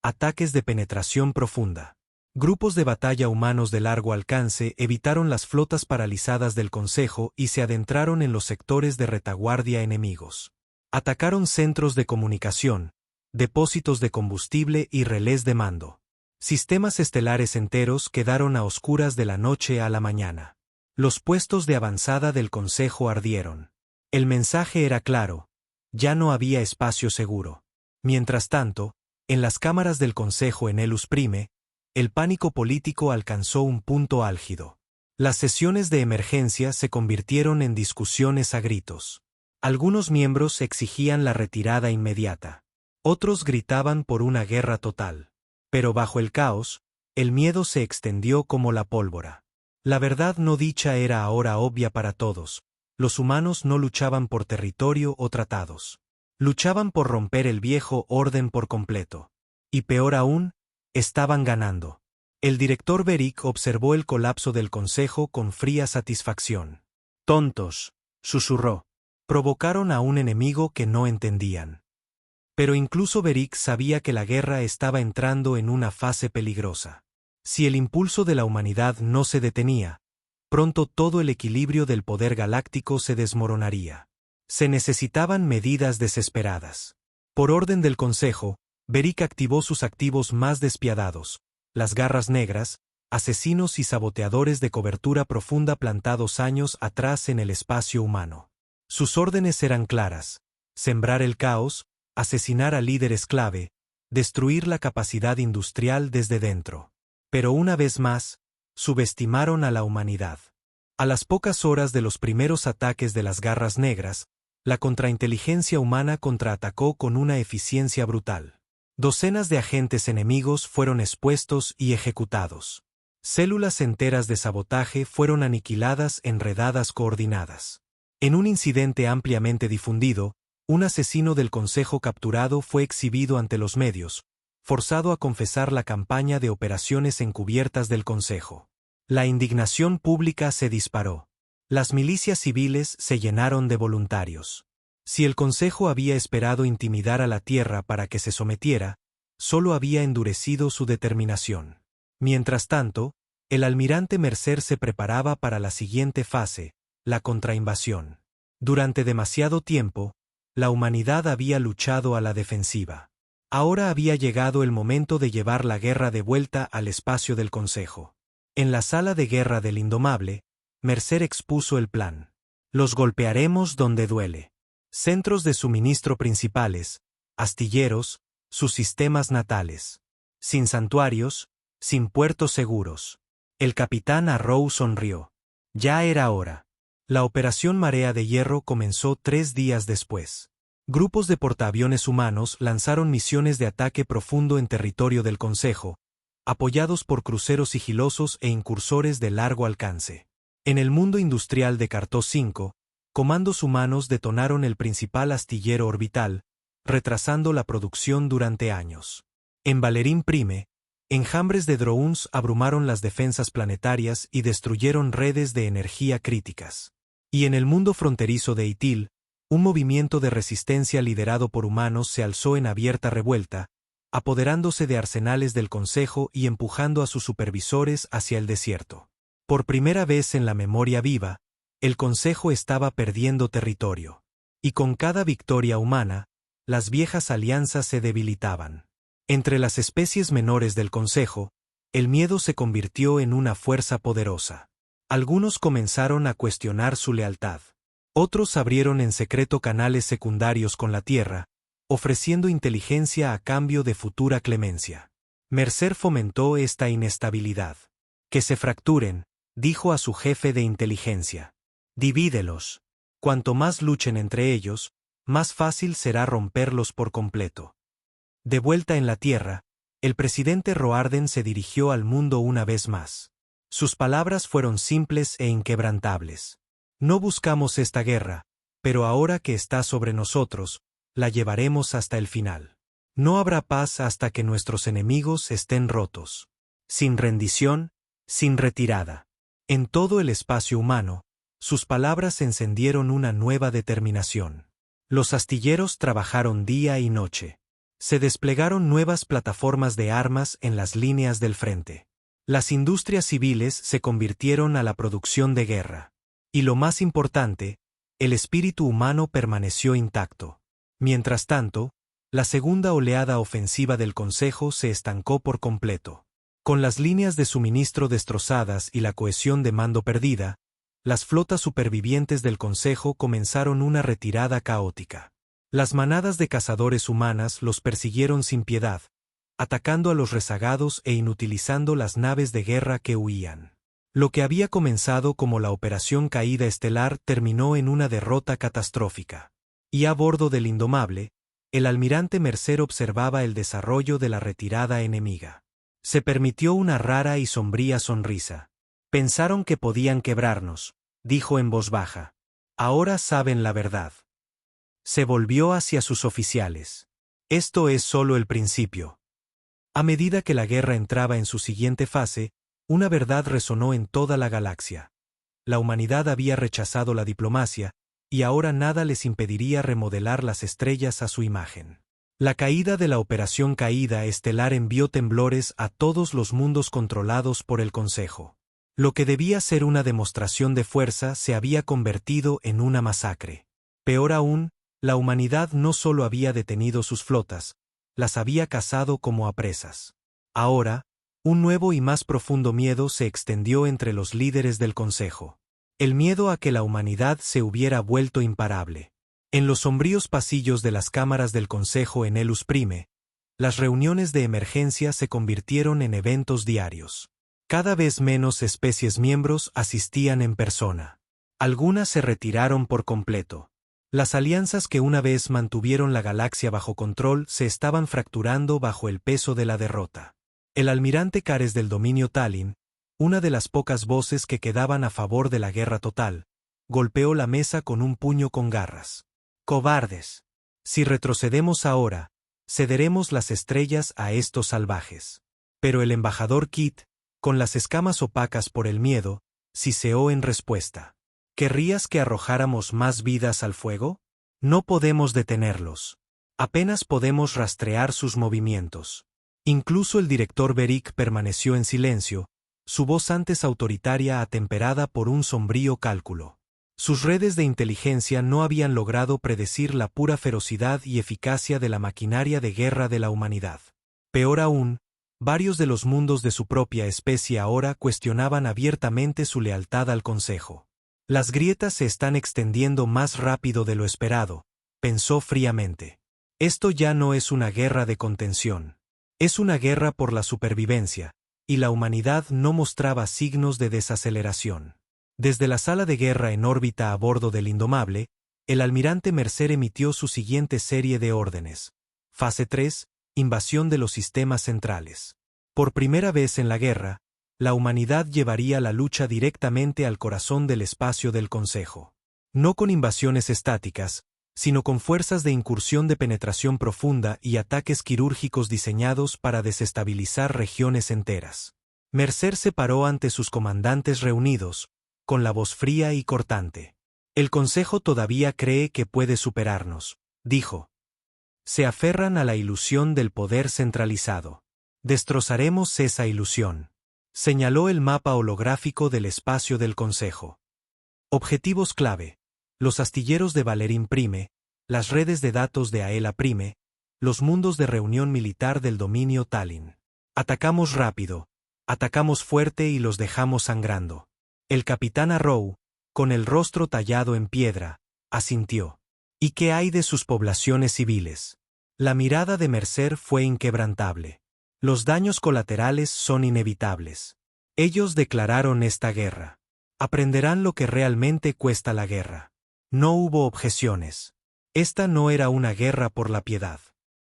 ataques de penetración profunda. Grupos de batalla humanos de largo alcance evitaron las flotas paralizadas del Consejo y se adentraron en los sectores de retaguardia enemigos. Atacaron centros de comunicación, depósitos de combustible y relés de mando. Sistemas estelares enteros quedaron a oscuras de la noche a la mañana. Los puestos de avanzada del Consejo ardieron. El mensaje era claro: ya no había espacio seguro. Mientras tanto, en las cámaras del Consejo en Elus Prime, el pánico político alcanzó un punto álgido. Las sesiones de emergencia se convirtieron en discusiones a gritos. Algunos miembros exigían la retirada inmediata. Otros gritaban por una guerra total. Pero bajo el caos, el miedo se extendió como la pólvora. La verdad no dicha era ahora obvia para todos: los humanos no luchaban por territorio o tratados. Luchaban por romper el viejo orden por completo. Y peor aún, estaban ganando. El director Beric observó el colapso del Consejo con fría satisfacción. «Tontos», susurró. Provocaron a un enemigo que no entendían. Pero incluso Beric sabía que la guerra estaba entrando en una fase peligrosa. Si el impulso de la humanidad no se detenía, pronto todo el equilibrio del poder galáctico se desmoronaría. Se necesitaban medidas desesperadas. Por orden del Consejo, Beric activó sus activos más despiadados: las garras negras, asesinos y saboteadores de cobertura profunda plantados años atrás en el espacio humano. Sus órdenes eran claras: sembrar el caos, asesinar a líderes clave, destruir la capacidad industrial desde dentro. Pero una vez más, subestimaron a la humanidad. A las pocas horas de los primeros ataques de las garras negras, la contrainteligencia humana contraatacó con una eficiencia brutal. Docenas de agentes enemigos fueron expuestos y ejecutados. Células enteras de sabotaje fueron aniquiladas en redadas coordinadas. En un incidente ampliamente difundido, un asesino del Consejo capturado fue exhibido ante los medios, forzado a confesar la campaña de operaciones encubiertas del Consejo. La indignación pública se disparó. Las milicias civiles se llenaron de voluntarios. Si el Consejo había esperado intimidar a la Tierra para que se sometiera, solo había endurecido su determinación. Mientras tanto, el almirante Mercer se preparaba para la siguiente fase: la contrainvasión. Durante demasiado tiempo, la humanidad había luchado a la defensiva. Ahora había llegado el momento de llevar la guerra de vuelta al espacio del Consejo. En la sala de guerra del Indomable, Mercer expuso el plan. Los golpearemos donde duele. Centros de suministro principales, astilleros, sus sistemas natales. Sin santuarios, sin puertos seguros. El capitán Arrow sonrió. Ya era hora. La operación Marea de Hierro comenzó 3 días después. Grupos de portaaviones humanos lanzaron misiones de ataque profundo en territorio del Consejo, apoyados por cruceros sigilosos e incursores de largo alcance. En el mundo industrial de Cartó 5, comandos humanos detonaron el principal astillero orbital, retrasando la producción durante años. En Valerín Prime, enjambres de drones abrumaron las defensas planetarias y destruyeron redes de energía críticas. Y en el mundo fronterizo de Itil, un movimiento de resistencia liderado por humanos se alzó en abierta revuelta, apoderándose de arsenales del Consejo y empujando a sus supervisores hacia el desierto. Por primera vez en la memoria viva, el Consejo estaba perdiendo territorio. Y con cada victoria humana, las viejas alianzas se debilitaban. Entre las especies menores del Consejo, el miedo se convirtió en una fuerza poderosa. Algunos comenzaron a cuestionar su lealtad. Otros abrieron en secreto canales secundarios con la Tierra, ofreciendo inteligencia a cambio de futura clemencia. Mercer fomentó esta inestabilidad. Que se fracturen, dijo a su jefe de inteligencia. Divídelos. Cuanto más luchen entre ellos, más fácil será romperlos por completo. De vuelta en la Tierra, el presidente Roarden se dirigió al mundo una vez más. Sus palabras fueron simples e inquebrantables. No buscamos esta guerra, pero ahora que está sobre nosotros, la llevaremos hasta el final. No habrá paz hasta que nuestros enemigos estén rotos. Sin rendición, sin retirada. En todo el espacio humano, sus palabras encendieron una nueva determinación. Los astilleros trabajaron día y noche. Se desplegaron nuevas plataformas de armas en las líneas del frente. Las industrias civiles se convirtieron a la producción de guerra. Y lo más importante, el espíritu humano permaneció intacto. Mientras tanto, la segunda oleada ofensiva del Consejo se estancó por completo. Con las líneas de suministro destrozadas y la cohesión de mando perdida, las flotas supervivientes del Consejo comenzaron una retirada caótica. Las manadas de cazadores humanas los persiguieron sin piedad, atacando a los rezagados e inutilizando las naves de guerra que huían. Lo que había comenzado como la Operación Caída Estelar terminó en una derrota catastrófica. Y a bordo del Indomable, el almirante Mercer observaba el desarrollo de la retirada enemiga. Se permitió una rara y sombría sonrisa. Pensaron que podían quebrarnos, dijo en voz baja. Ahora saben la verdad. Se volvió hacia sus oficiales. Esto es solo el principio. A medida que la guerra entraba en su siguiente fase, una verdad resonó en toda la galaxia. La humanidad había rechazado la diplomacia, y ahora nada les impediría remodelar las estrellas a su imagen. La caída de la Operación Caída Estelar envió temblores a todos los mundos controlados por el Consejo. Lo que debía ser una demostración de fuerza se había convertido en una masacre. Peor aún, la humanidad no solo había detenido sus flotas, las había cazado como a presas. Ahora, un nuevo y más profundo miedo se extendió entre los líderes del Consejo. El miedo a que la humanidad se hubiera vuelto imparable. En los sombríos pasillos de las cámaras del Consejo en Elus Prime, las reuniones de emergencia se convirtieron en eventos diarios. Cada vez menos especies miembros asistían en persona. Algunas se retiraron por completo. Las alianzas que una vez mantuvieron la galaxia bajo control se estaban fracturando bajo el peso de la derrota. El almirante Cares del dominio Talin, una de las pocas voces que quedaban a favor de la guerra total, golpeó la mesa con un puño con garras. ¡Cobardes! Si retrocedemos ahora, cederemos las estrellas a estos salvajes. Pero el embajador Kit, con las escamas opacas por el miedo, siseó en respuesta. ¿Querrías que arrojáramos más vidas al fuego? No podemos detenerlos. Apenas podemos rastrear sus movimientos. Incluso el director Beric permaneció en silencio, su voz antes autoritaria atemperada por un sombrío cálculo. Sus redes de inteligencia no habían logrado predecir la pura ferocidad y eficacia de la maquinaria de guerra de la humanidad. Peor aún, varios de los mundos de su propia especie ahora cuestionaban abiertamente su lealtad al Consejo. Las grietas se están extendiendo más rápido de lo esperado, pensó fríamente. Esto ya no es una guerra de contención. Es una guerra por la supervivencia, y la humanidad no mostraba signos de desaceleración. Desde la sala de guerra en órbita a bordo del Indomable, el almirante Mercer emitió su siguiente serie de órdenes. Fase 3, invasión de los sistemas centrales. Por primera vez en la guerra, la humanidad llevaría la lucha directamente al corazón del espacio del Consejo. No con invasiones estáticas, sino con fuerzas de incursión de penetración profunda y ataques quirúrgicos diseñados para desestabilizar regiones enteras. Mercer se paró ante sus comandantes reunidos, con la voz fría y cortante. El Consejo todavía cree que puede superarnos, dijo. Se aferran a la ilusión del poder centralizado. Destrozaremos esa ilusión. Señaló el mapa holográfico del espacio del Consejo. Objetivos clave. Los astilleros de Valerín Prime, las redes de datos de Aela Prime, los mundos de reunión militar del dominio Talin. Atacamos rápido, atacamos fuerte y los dejamos sangrando. El capitán Arrow, con el rostro tallado en piedra, asintió. ¿Y qué hay de sus poblaciones civiles? La mirada de Mercer fue inquebrantable. Los daños colaterales son inevitables. Ellos declararon esta guerra. Aprenderán lo que realmente cuesta la guerra. No hubo objeciones. Esta no era una guerra por la piedad.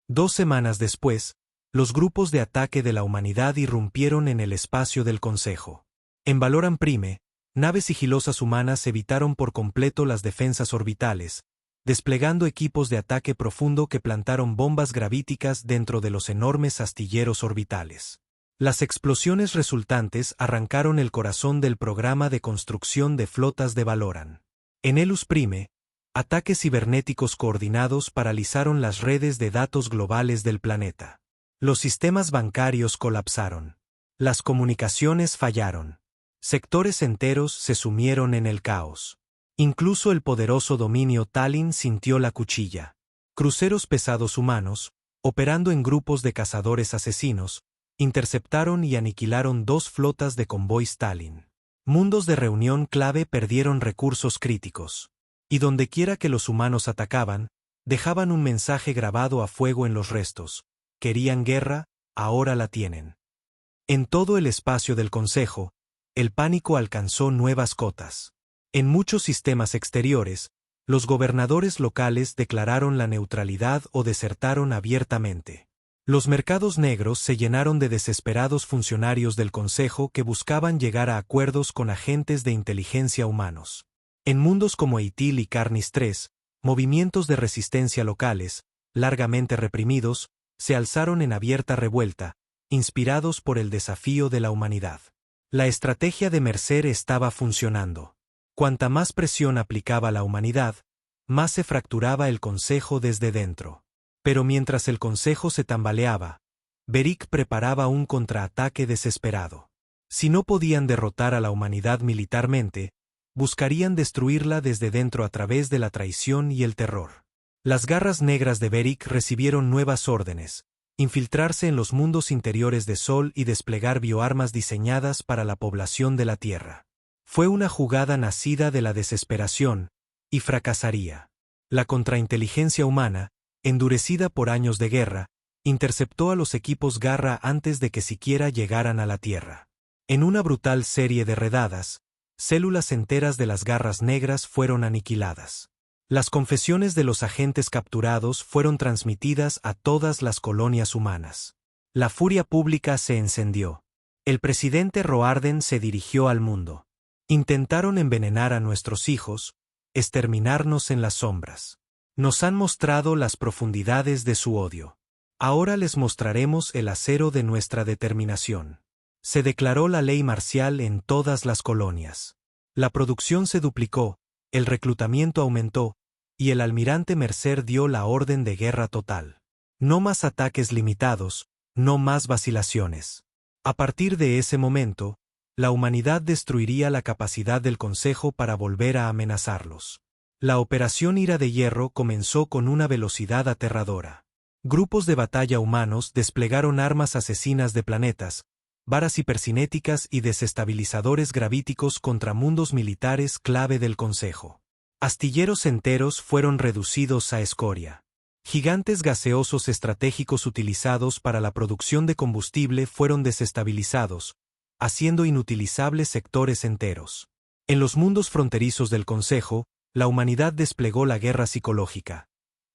2 semanas después, los grupos de ataque de la humanidad irrumpieron en el espacio del Consejo. En Valoran Prime, naves sigilosas humanas evitaron por completo las defensas orbitales, desplegando equipos de ataque profundo que plantaron bombas gravíticas dentro de los enormes astilleros orbitales. Las explosiones resultantes arrancaron el corazón del programa de construcción de flotas de Valoran. En Elus Prime, ataques cibernéticos coordinados paralizaron las redes de datos globales del planeta. Los sistemas bancarios colapsaron. Las comunicaciones fallaron. Sectores enteros se sumieron en el caos. Incluso el poderoso dominio Talin sintió la cuchilla. Cruceros pesados humanos, operando en grupos de cazadores asesinos, interceptaron y aniquilaron 2 flotas de convoys Talin. Mundos de reunión clave perdieron recursos críticos. Y dondequiera que los humanos atacaban, dejaban un mensaje grabado a fuego en los restos. Querían guerra, ahora la tienen. En todo el espacio del Consejo, el pánico alcanzó nuevas cotas. En muchos sistemas exteriores, los gobernadores locales declararon la neutralidad o desertaron abiertamente. Los mercados negros se llenaron de desesperados funcionarios del Consejo que buscaban llegar a acuerdos con agentes de inteligencia humanos. En mundos como Itil y Carnis III, movimientos de resistencia locales, largamente reprimidos, se alzaron en abierta revuelta, inspirados por el desafío de la humanidad. La estrategia de Mercer estaba funcionando. Cuanta más presión aplicaba la humanidad, más se fracturaba el Consejo desde dentro. Pero mientras el Consejo se tambaleaba, Beric preparaba un contraataque desesperado. Si no podían derrotar a la humanidad militarmente, buscarían destruirla desde dentro a través de la traición y el terror. Las garras negras de Beric recibieron nuevas órdenes: infiltrarse en los mundos interiores de Sol y desplegar bioarmas diseñadas para la población de la Tierra. Fue una jugada nacida de la desesperación, y fracasaría. La contrainteligencia humana, endurecida por años de guerra, interceptó a los equipos Garra antes de que siquiera llegaran a la Tierra. En una brutal serie de redadas, células enteras de las garras negras fueron aniquiladas. Las confesiones de los agentes capturados fueron transmitidas a todas las colonias humanas. La furia pública se encendió. El presidente Roarden se dirigió al mundo. Intentaron envenenar a nuestros hijos, exterminarnos en las sombras. Nos han mostrado las profundidades de su odio. Ahora les mostraremos el acero de nuestra determinación. Se declaró la ley marcial en todas las colonias. La producción se duplicó, el reclutamiento aumentó, y el almirante Mercer dio la orden de guerra total. No más ataques limitados, no más vacilaciones. A partir de ese momento, la humanidad destruiría la capacidad del Consejo para volver a amenazarlos. La operación Ira de Hierro comenzó con una velocidad aterradora. Grupos de batalla humanos desplegaron armas asesinas de planetas, varas hipercinéticas y desestabilizadores gravíticos contra mundos militares clave del Consejo. Astilleros enteros fueron reducidos a escoria. Gigantes gaseosos estratégicos utilizados para la producción de combustible fueron desestabilizados, haciendo inutilizables sectores enteros. En los mundos fronterizos del Consejo, la humanidad desplegó la guerra psicológica.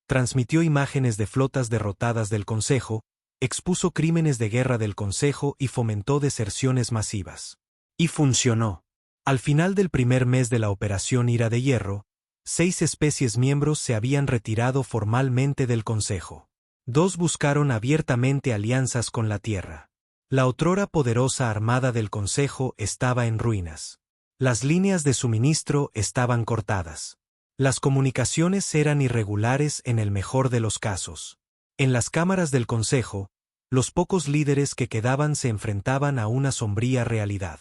Transmitió imágenes de flotas derrotadas del Consejo, expuso crímenes de guerra del Consejo y fomentó deserciones masivas. Y funcionó. Al final del primer mes de la operación Ira de Hierro, 6 especies miembros se habían retirado formalmente del Consejo. 2 buscaron abiertamente alianzas con la Tierra. La otrora poderosa armada del Consejo estaba en ruinas. Las líneas de suministro estaban cortadas. Las comunicaciones eran irregulares en el mejor de los casos. En las cámaras del Consejo, los pocos líderes que quedaban se enfrentaban a una sombría realidad.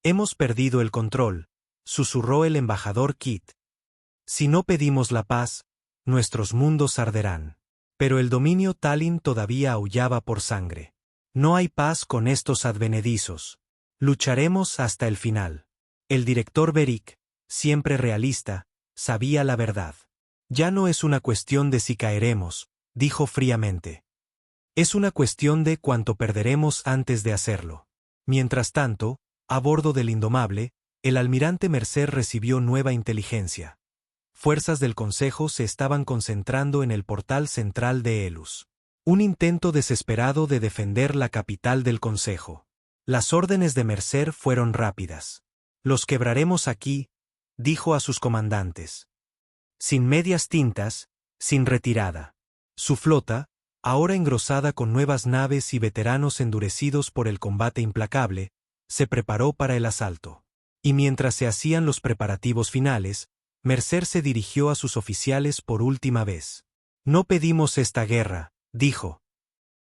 «Hemos perdido el control», susurró el embajador Kit. «Si no pedimos la paz, nuestros mundos arderán». Pero el dominio Talin todavía aullaba por sangre. «No hay paz con estos advenedizos. Lucharemos hasta el final». El director Beric, siempre realista, sabía la verdad. «Ya no es una cuestión de si caeremos», dijo fríamente. «Es una cuestión de cuánto perderemos antes de hacerlo». Mientras tanto, a bordo del Indomable, el almirante Mercer recibió nueva inteligencia. Fuerzas del Consejo se estaban concentrando en el portal central de Elus. Un intento desesperado de defender la capital del Consejo. Las órdenes de Mercer fueron rápidas. «Los quebraremos aquí», dijo a sus comandantes. Sin medias tintas, sin retirada. Su flota, ahora engrosada con nuevas naves y veteranos endurecidos por el combate implacable, se preparó para el asalto. Y mientras se hacían los preparativos finales, Mercer se dirigió a sus oficiales por última vez. «No pedimos esta guerra», dijo.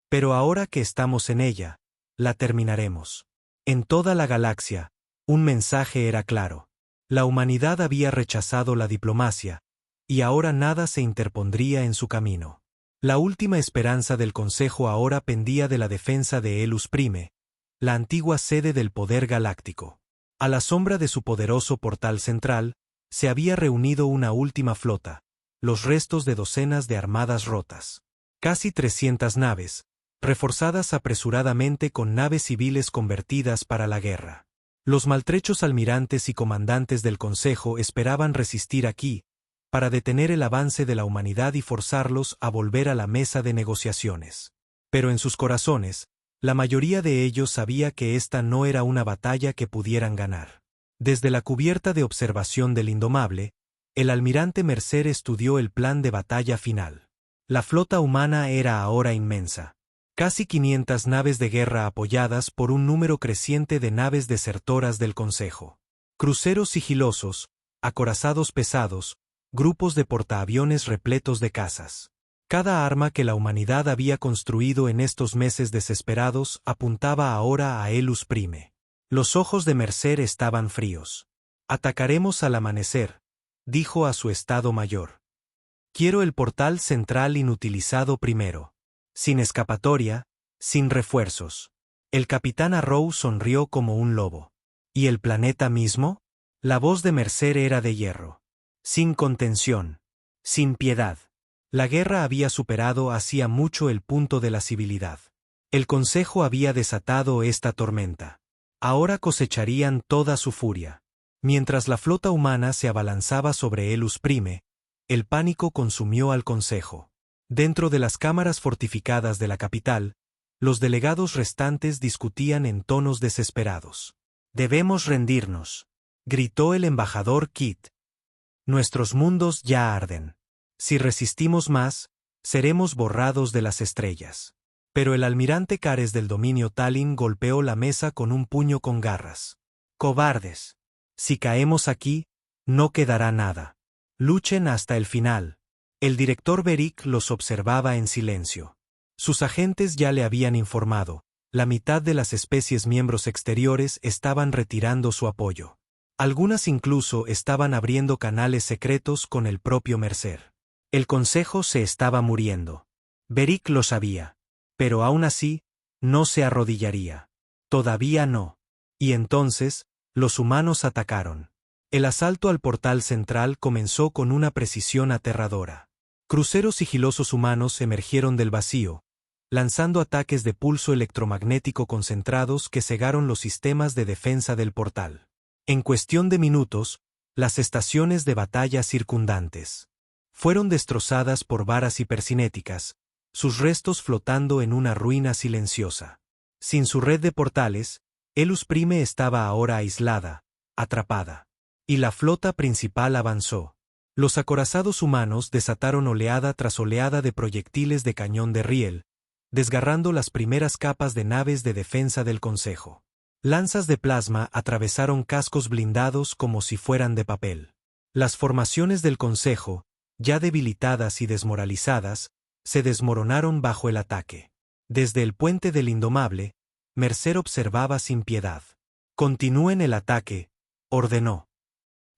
«Pero ahora que estamos en ella, la terminaremos». En toda la galaxia, un mensaje era claro. La humanidad había rechazado la diplomacia, y ahora nada se interpondría en su camino. La última esperanza del Consejo ahora pendía de la defensa de Elus Prime, la antigua sede del poder galáctico. A la sombra de su poderoso portal central, se había reunido una última flota, los restos de docenas de armadas rotas. Casi 300 naves, reforzadas apresuradamente con naves civiles convertidas para la guerra. Los maltrechos almirantes y comandantes del Consejo esperaban resistir aquí, para detener el avance de la humanidad y forzarlos a volver a la mesa de negociaciones. Pero en sus corazones, la mayoría de ellos sabía que esta no era una batalla que pudieran ganar. Desde la cubierta de observación del Indomable, el almirante Mercer estudió el plan de batalla final. La flota humana era ahora inmensa. Casi 500 naves de guerra apoyadas por un número creciente de naves desertoras del Consejo. Cruceros sigilosos, acorazados pesados, grupos de portaaviones repletos de cazas. Cada arma que la humanidad había construido en estos meses desesperados apuntaba ahora a Elus Prime. Los ojos de Mercer estaban fríos. «Atacaremos al amanecer», dijo a su Estado Mayor. «Quiero el portal central inutilizado primero. Sin escapatoria, sin refuerzos». El capitán Arrow sonrió como un lobo. «¿Y el planeta mismo?». La voz de Mercer era de hierro. «Sin contención. Sin piedad». La guerra había superado hacía mucho el punto de la civilidad. El Consejo había desatado esta tormenta. Ahora cosecharían toda su furia. Mientras la flota humana se abalanzaba sobre Elus Prime, el pánico consumió al Consejo. Dentro de las cámaras fortificadas de la capital, los delegados restantes discutían en tonos desesperados. «Debemos rendirnos», gritó el embajador Kit. «Nuestros mundos ya arden. Si resistimos más, seremos borrados de las estrellas». Pero el almirante Cares del dominio Talin golpeó la mesa con un puño con garras. «Cobardes. Si caemos aquí, no quedará nada. Luchen hasta el final». El director Beric los observaba en silencio. Sus agentes ya le habían informado, la mitad de las especies miembros exteriores estaban retirando su apoyo. Algunas incluso estaban abriendo canales secretos con el propio Mercer. El Consejo se estaba muriendo. Beric lo sabía. Pero aún así, no se arrodillaría. Todavía no. Y entonces, los humanos atacaron. El asalto al portal central comenzó con una precisión aterradora. Cruceros sigilosos humanos emergieron del vacío, lanzando ataques de pulso electromagnético concentrados que cegaron los sistemas de defensa del portal. En cuestión de minutos, las estaciones de batalla circundantes fueron destrozadas por varas hipercinéticas, sus restos flotando en una ruina silenciosa. Sin su red de portales, Elus Prime estaba ahora aislada, atrapada. Y la flota principal avanzó. Los acorazados humanos desataron oleada tras oleada de proyectiles de cañón de riel, desgarrando las primeras capas de naves de defensa del Consejo. Lanzas de plasma atravesaron cascos blindados como si fueran de papel. Las formaciones del Consejo, ya debilitadas y desmoralizadas, se desmoronaron bajo el ataque. Desde el puente del Indomable, Mercer observaba sin piedad. «Continúen el ataque», ordenó.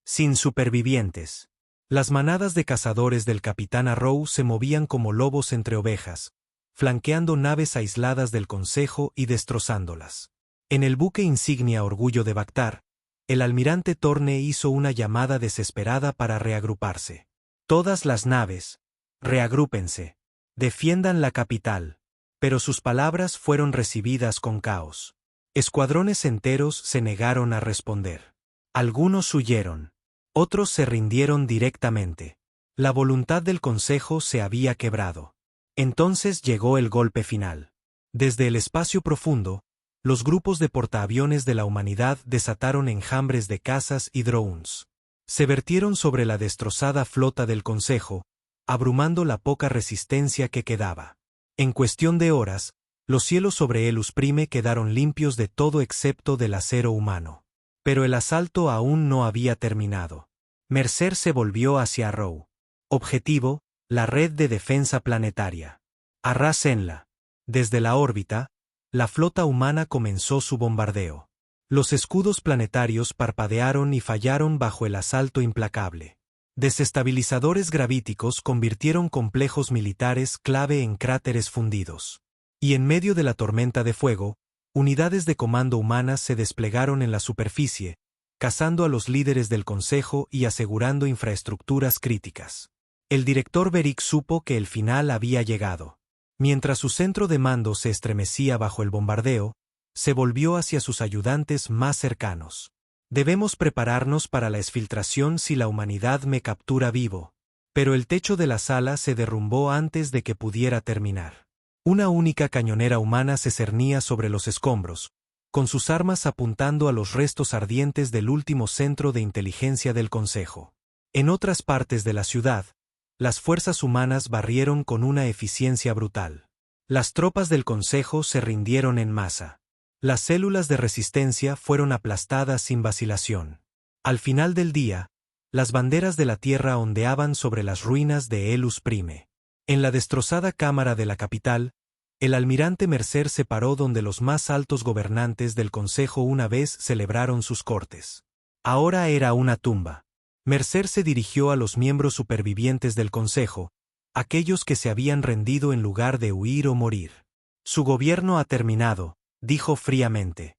«Sin supervivientes». Las manadas de cazadores del capitán Arrow se movían como lobos entre ovejas, flanqueando naves aisladas del Consejo y destrozándolas. En el buque insignia Orgullo de Bactar, el almirante Torne hizo una llamada desesperada para reagruparse. «Todas las naves, reagrúpense. Defiendan la capital». Pero sus palabras fueron recibidas con caos. Escuadrones enteros se negaron a responder. Algunos huyeron. Otros se rindieron directamente. La voluntad del Consejo se había quebrado. Entonces llegó el golpe final. Desde el espacio profundo, los grupos de portaaviones de la humanidad desataron enjambres de cazas y drones. Se vertieron sobre la destrozada flota del Consejo, abrumando la poca resistencia que quedaba. En cuestión de horas, los cielos sobre Elus Prime quedaron limpios de todo excepto del acero humano. Pero el asalto aún no había terminado. Mercer se volvió hacia Arrow. Objetivo, la red de defensa planetaria. Arrásenla. Desde la órbita, la flota humana comenzó su bombardeo. Los escudos planetarios parpadearon y fallaron bajo el asalto implacable. Desestabilizadores gravíticos convirtieron complejos militares clave en cráteres fundidos. Y en medio de la tormenta de fuego, unidades de comando humanas se desplegaron en la superficie, cazando a los líderes del Consejo y asegurando infraestructuras críticas. El director Beric supo que el final había llegado. Mientras su centro de mando se estremecía bajo el bombardeo, se volvió hacia sus ayudantes más cercanos. Debemos prepararnos para la exfiltración si la humanidad me captura vivo. Pero el techo de la sala se derrumbó antes de que pudiera terminar. Una única cañonera humana se cernía sobre los escombros, con sus armas apuntando a los restos ardientes del último centro de inteligencia del Consejo. En otras partes de la ciudad, las fuerzas humanas barrieron con una eficiencia brutal. Las tropas del Consejo se rindieron en masa. Las células de resistencia fueron aplastadas sin vacilación. Al final del día, las banderas de la tierra ondeaban sobre las ruinas de Elus Prime. En la destrozada cámara de la capital, el almirante Mercer se paró donde los más altos gobernantes del Consejo una vez celebraron sus cortes. Ahora era una tumba. Mercer se dirigió a los miembros supervivientes del Consejo, aquellos que se habían rendido en lugar de huir o morir. Su gobierno ha terminado, dijo fríamente.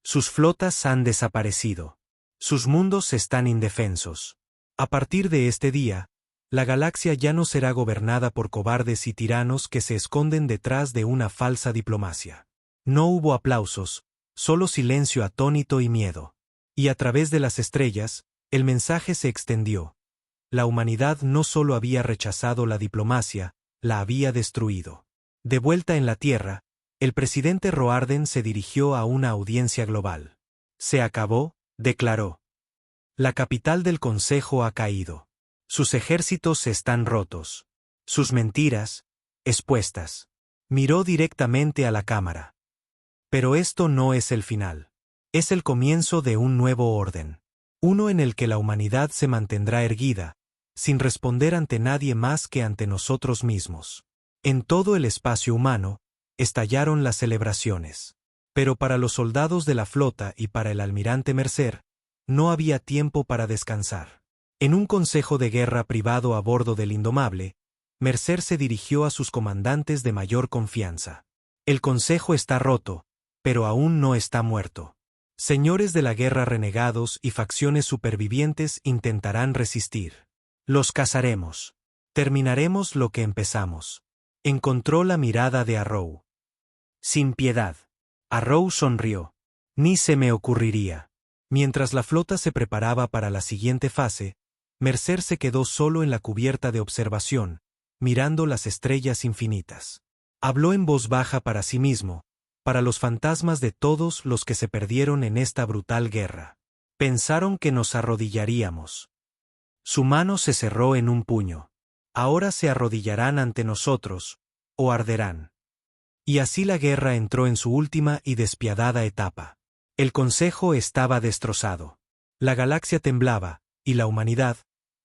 Sus flotas han desaparecido. Sus mundos están indefensos. A partir de este día, la galaxia ya no será gobernada por cobardes y tiranos que se esconden detrás de una falsa diplomacia. No hubo aplausos, solo silencio atónito y miedo. Y a través de las estrellas, el mensaje se extendió. La humanidad no solo había rechazado la diplomacia, la había destruido. De vuelta en la Tierra, el presidente Roarden se dirigió a una audiencia global. Se acabó, declaró. La capital del Consejo ha caído. Sus ejércitos están rotos. Sus mentiras, expuestas. Miró directamente a la cámara. Pero esto no es el final. Es el comienzo de un nuevo orden. Uno en el que la humanidad se mantendrá erguida, sin responder ante nadie más que ante nosotros mismos. En todo el espacio humano, estallaron las celebraciones. Pero para los soldados de la flota y para el almirante Mercer, no había tiempo para descansar. En un consejo de guerra privado a bordo del Indomable, Mercer se dirigió a sus comandantes de mayor confianza. El consejo está roto, pero aún no está muerto. Señores de la guerra renegados y facciones supervivientes intentarán resistir. Los cazaremos. Terminaremos lo que empezamos. Encontró la mirada de Arrow. Sin piedad. Arrow sonrió. Ni se me ocurriría. Mientras la flota se preparaba para la siguiente fase, Mercer se quedó solo en la cubierta de observación, mirando las estrellas infinitas. Habló en voz baja para sí mismo, para los fantasmas de todos los que se perdieron en esta brutal guerra. Pensaron que nos arrodillaríamos. Su mano se cerró en un puño. Ahora se arrodillarán ante nosotros, o arderán. Y así la guerra entró en su última y despiadada etapa. El Consejo estaba destrozado. La galaxia temblaba, y la humanidad,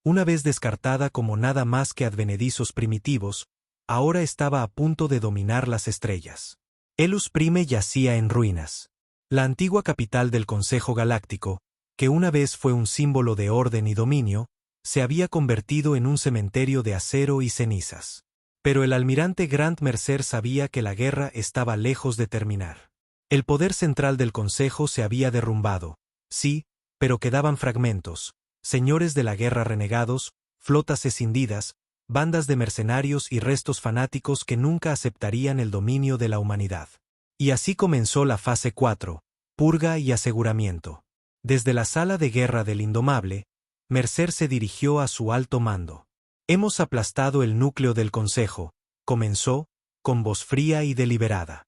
una vez descartada como nada más que advenedizos primitivos, ahora estaba a punto de dominar las estrellas. Elus Prime yacía en ruinas. La antigua capital del Consejo Galáctico, que una vez fue un símbolo de orden y dominio, se había convertido en un cementerio de acero y cenizas. Pero el almirante Grant Mercer sabía que la guerra estaba lejos de terminar. El poder central del Consejo se había derrumbado, sí, pero quedaban fragmentos, señores de la guerra renegados, flotas escindidas, bandas de mercenarios y restos fanáticos que nunca aceptarían el dominio de la humanidad. Y así comenzó la fase 4, purga y aseguramiento. Desde la sala de guerra del Indomable, Mercer se dirigió a su alto mando. Hemos aplastado el núcleo del Consejo, comenzó, con voz fría y deliberada.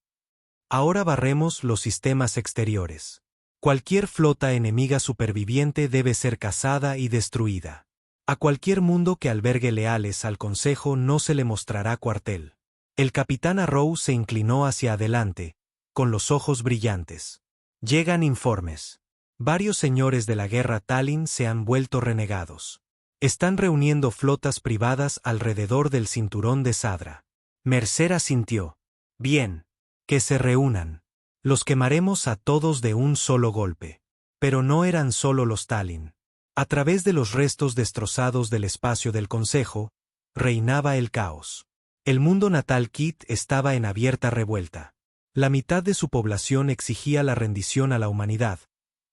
Ahora barremos los sistemas exteriores. Cualquier flota enemiga superviviente debe ser cazada y destruida. A cualquier mundo que albergue leales al Consejo no se le mostrará cuartel. El capitán Arrow se inclinó hacia adelante, con los ojos brillantes. Llegan informes. Varios señores de la guerra Talin se han vuelto renegados. Están reuniendo flotas privadas alrededor del cinturón de Sadra. Mercer asintió. Bien. Que se reúnan. Los quemaremos a todos de un solo golpe. Pero no eran solo los Talin. A través de los restos destrozados del espacio del Consejo, reinaba el caos. El mundo natal Kit estaba en abierta revuelta. La mitad de su población exigía la rendición a la humanidad,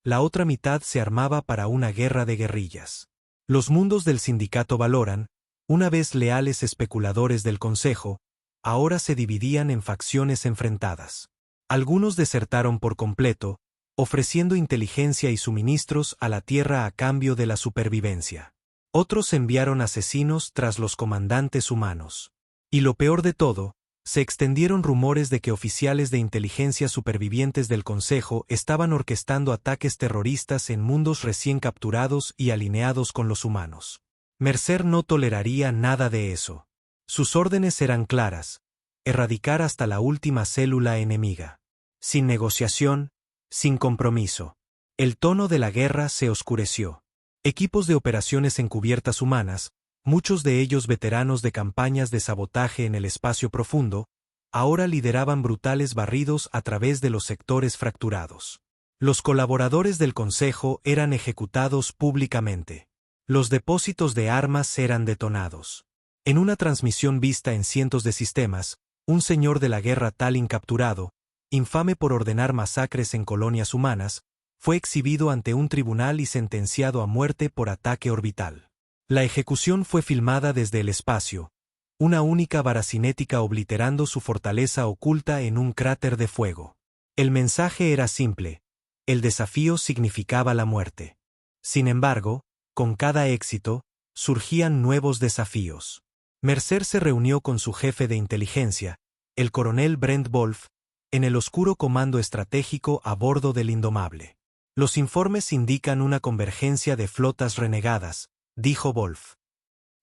la otra mitad se armaba para una guerra de guerrillas. Los mundos del sindicato Valoran, una vez leales especuladores del Consejo, ahora se dividían en facciones enfrentadas. Algunos desertaron por completo, ofreciendo inteligencia y suministros a la Tierra a cambio de la supervivencia. Otros enviaron asesinos tras los comandantes humanos. Y lo peor de todo, se extendieron rumores de que oficiales de inteligencia supervivientes del Consejo estaban orquestando ataques terroristas en mundos recién capturados y alineados con los humanos. Mercer no toleraría nada de eso. Sus órdenes eran claras: erradicar hasta la última célula enemiga. Sin negociación, sin compromiso. El tono de la guerra se oscureció. Equipos de operaciones encubiertas humanas, muchos de ellos veteranos de campañas de sabotaje en el espacio profundo, ahora lideraban brutales barridos a través de los sectores fracturados. Los colaboradores del Consejo eran ejecutados públicamente. Los depósitos de armas eran detonados. En una transmisión vista en cientos de sistemas, un señor de la guerra Talin capturado, infame por ordenar masacres en colonias humanas, fue exhibido ante un tribunal y sentenciado a muerte por ataque orbital. La ejecución fue filmada desde el espacio, una única vara cinética obliterando su fortaleza oculta en un cráter de fuego. El mensaje era simple: el desafío significaba la muerte. Sin embargo, con cada éxito, surgían nuevos desafíos. Mercer se reunió con su jefe de inteligencia, el coronel Brent Wolf, en el oscuro comando estratégico a bordo del Indomable. Los informes indican una convergencia de flotas renegadas, dijo Wolf.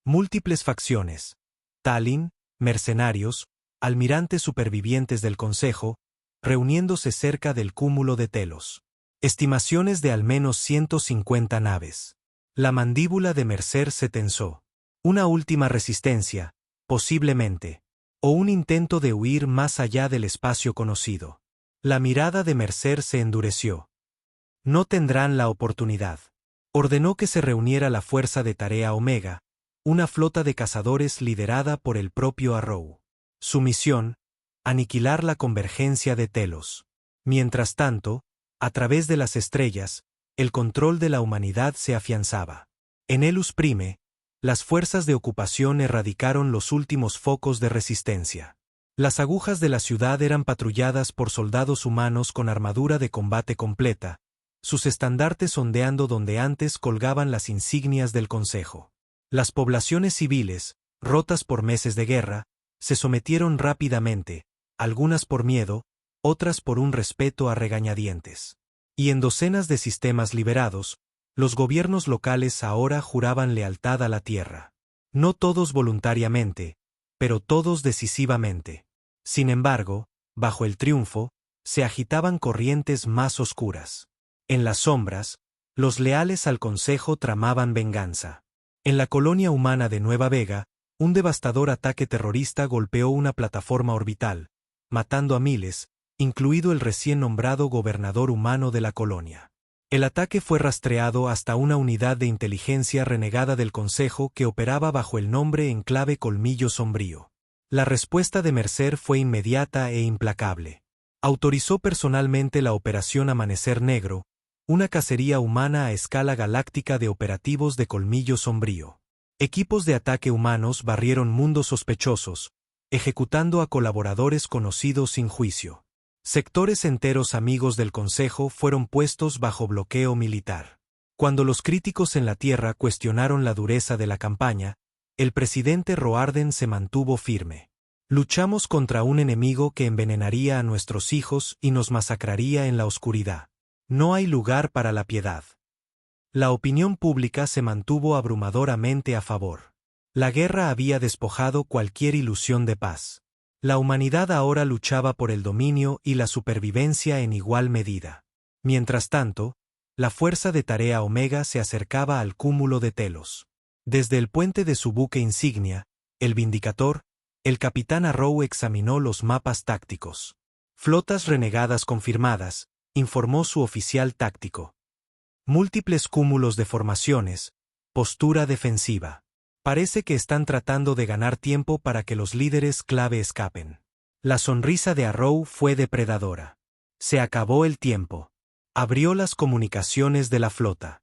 Múltiples facciones: Talin, mercenarios, almirantes supervivientes del Consejo, reuniéndose cerca del cúmulo de Telos. Estimaciones de al menos 150 naves. La mandíbula de Mercer se tensó. Una última resistencia, posiblemente, o un intento de huir más allá del espacio conocido. La mirada de Mercer se endureció. No tendrán la oportunidad. Ordenó que se reuniera la Fuerza de Tarea Omega, una flota de cazadores liderada por el propio Arrow. Su misión: aniquilar la convergencia de Telos. Mientras tanto, a través de las estrellas, el control de la humanidad se afianzaba. En Elus Prime, las fuerzas de ocupación erradicaron los últimos focos de resistencia. Las agujas de la ciudad eran patrulladas por soldados humanos con armadura de combate completa, sus estandartes ondeando donde antes colgaban las insignias del Consejo. Las poblaciones civiles, rotas por meses de guerra, se sometieron rápidamente, algunas por miedo, otras por un respeto a regañadientes. Y en docenas de sistemas liberados, los gobiernos locales ahora juraban lealtad a la tierra. No todos voluntariamente, pero todos decisivamente. Sin embargo, bajo el triunfo, se agitaban corrientes más oscuras. En las sombras, los leales al Consejo tramaban venganza. En la colonia humana de Nueva Vega, un devastador ataque terrorista golpeó una plataforma orbital, matando a miles, incluido el recién nombrado gobernador humano de la colonia. El ataque fue rastreado hasta una unidad de inteligencia renegada del Consejo que operaba bajo el nombre en clave Colmillo Sombrío. La respuesta de Mercer fue inmediata e implacable. Autorizó personalmente la Operación Amanecer Negro, una cacería humana a escala galáctica de operativos de Colmillo Sombrío. Equipos de ataque humanos barrieron mundos sospechosos, ejecutando a colaboradores conocidos sin juicio. Sectores enteros amigos del Consejo fueron puestos bajo bloqueo militar. Cuando los críticos en la Tierra cuestionaron la dureza de la campaña, el presidente Roarden se mantuvo firme. Luchamos contra un enemigo que envenenaría a nuestros hijos y nos masacraría en la oscuridad. No hay lugar para la piedad. La opinión pública se mantuvo abrumadoramente a favor. La guerra había despojado cualquier ilusión de paz. La humanidad ahora luchaba por el dominio y la supervivencia en igual medida. Mientras tanto, la Fuerza de Tarea Omega se acercaba al cúmulo de Telos. Desde el puente de su buque insignia, el Vindicator, el capitán Arrow examinó los mapas tácticos. Flotas renegadas confirmadas, informó su oficial táctico. Múltiples cúmulos de formaciones, postura defensiva. Parece que están tratando de ganar tiempo para que los líderes clave escapen. La sonrisa de Arrow fue depredadora. Se acabó el tiempo. Abrió las comunicaciones de la flota.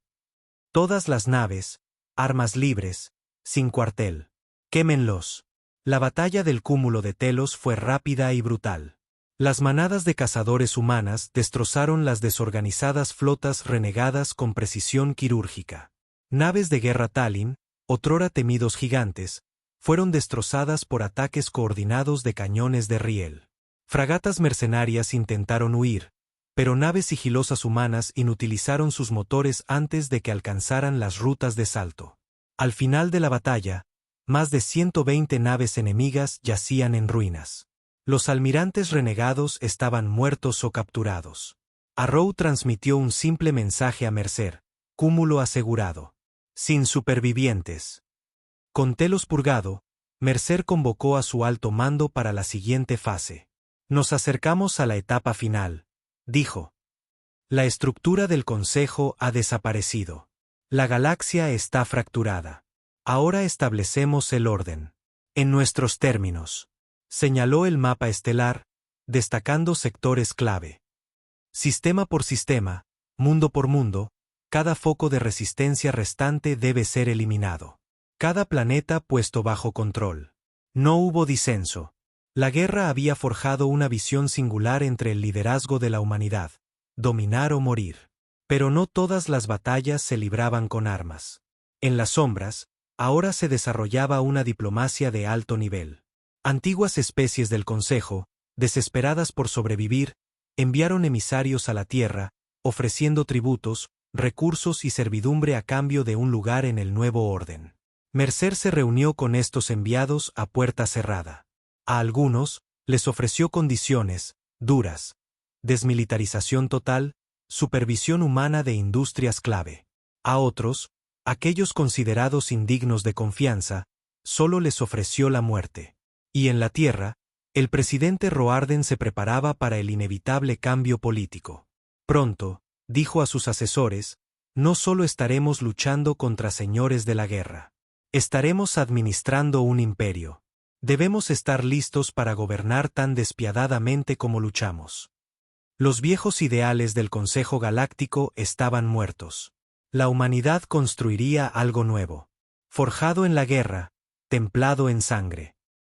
Todas las naves, armas libres, sin cuartel. Quémenlos. La batalla del cúmulo de Telos fue rápida y brutal. Las manadas de cazadores humanas destrozaron las desorganizadas flotas renegadas con precisión quirúrgica. Naves de guerra Talin, otrora temidos gigantes, fueron destrozadas por ataques coordinados de cañones de riel. Fragatas mercenarias intentaron huir, pero naves sigilosas humanas inutilizaron sus motores antes de que alcanzaran las rutas de salto. Al final de la batalla, más de 120 naves enemigas yacían en ruinas. Los almirantes renegados estaban muertos o capturados. Arrow transmitió un simple mensaje a Mercer: cúmulo asegurado. Sin supervivientes. Con Telos purgado, Mercer convocó a su alto mando para la siguiente fase. Nos acercamos a la etapa final, dijo. La estructura del Consejo ha desaparecido. La galaxia está fracturada. Ahora establecemos el orden. En nuestros términos. Señaló el mapa estelar, destacando sectores clave. Sistema por sistema, mundo por mundo, cada foco de resistencia restante debe ser eliminado. Cada planeta puesto bajo control. No hubo disenso. La guerra había forjado una visión singular entre el liderazgo de la humanidad: dominar o morir. Pero no todas las batallas se libraban con armas. En las sombras, ahora se desarrollaba una diplomacia de alto nivel. Antiguas especies del Consejo, desesperadas por sobrevivir, enviaron emisarios a la Tierra, ofreciendo tributos, recursos y servidumbre a cambio de un lugar en el nuevo orden. Mercer se reunió con estos enviados a puerta cerrada. A algunos, les ofreció condiciones duras: desmilitarización total, supervisión humana de industrias clave. A otros, aquellos considerados indignos de confianza, solo les ofreció la muerte. Y en la Tierra, el presidente Roarden se preparaba para el inevitable cambio político. Pronto, dijo a sus asesores, no solo estaremos luchando contra señores de la guerra. Estaremos administrando un imperio. Debemos estar listos para gobernar tan despiadadamente como luchamos. Los viejos ideales del Consejo Galáctico estaban muertos. La humanidad construiría algo nuevo. Forjado en la guerra, templado en sangre.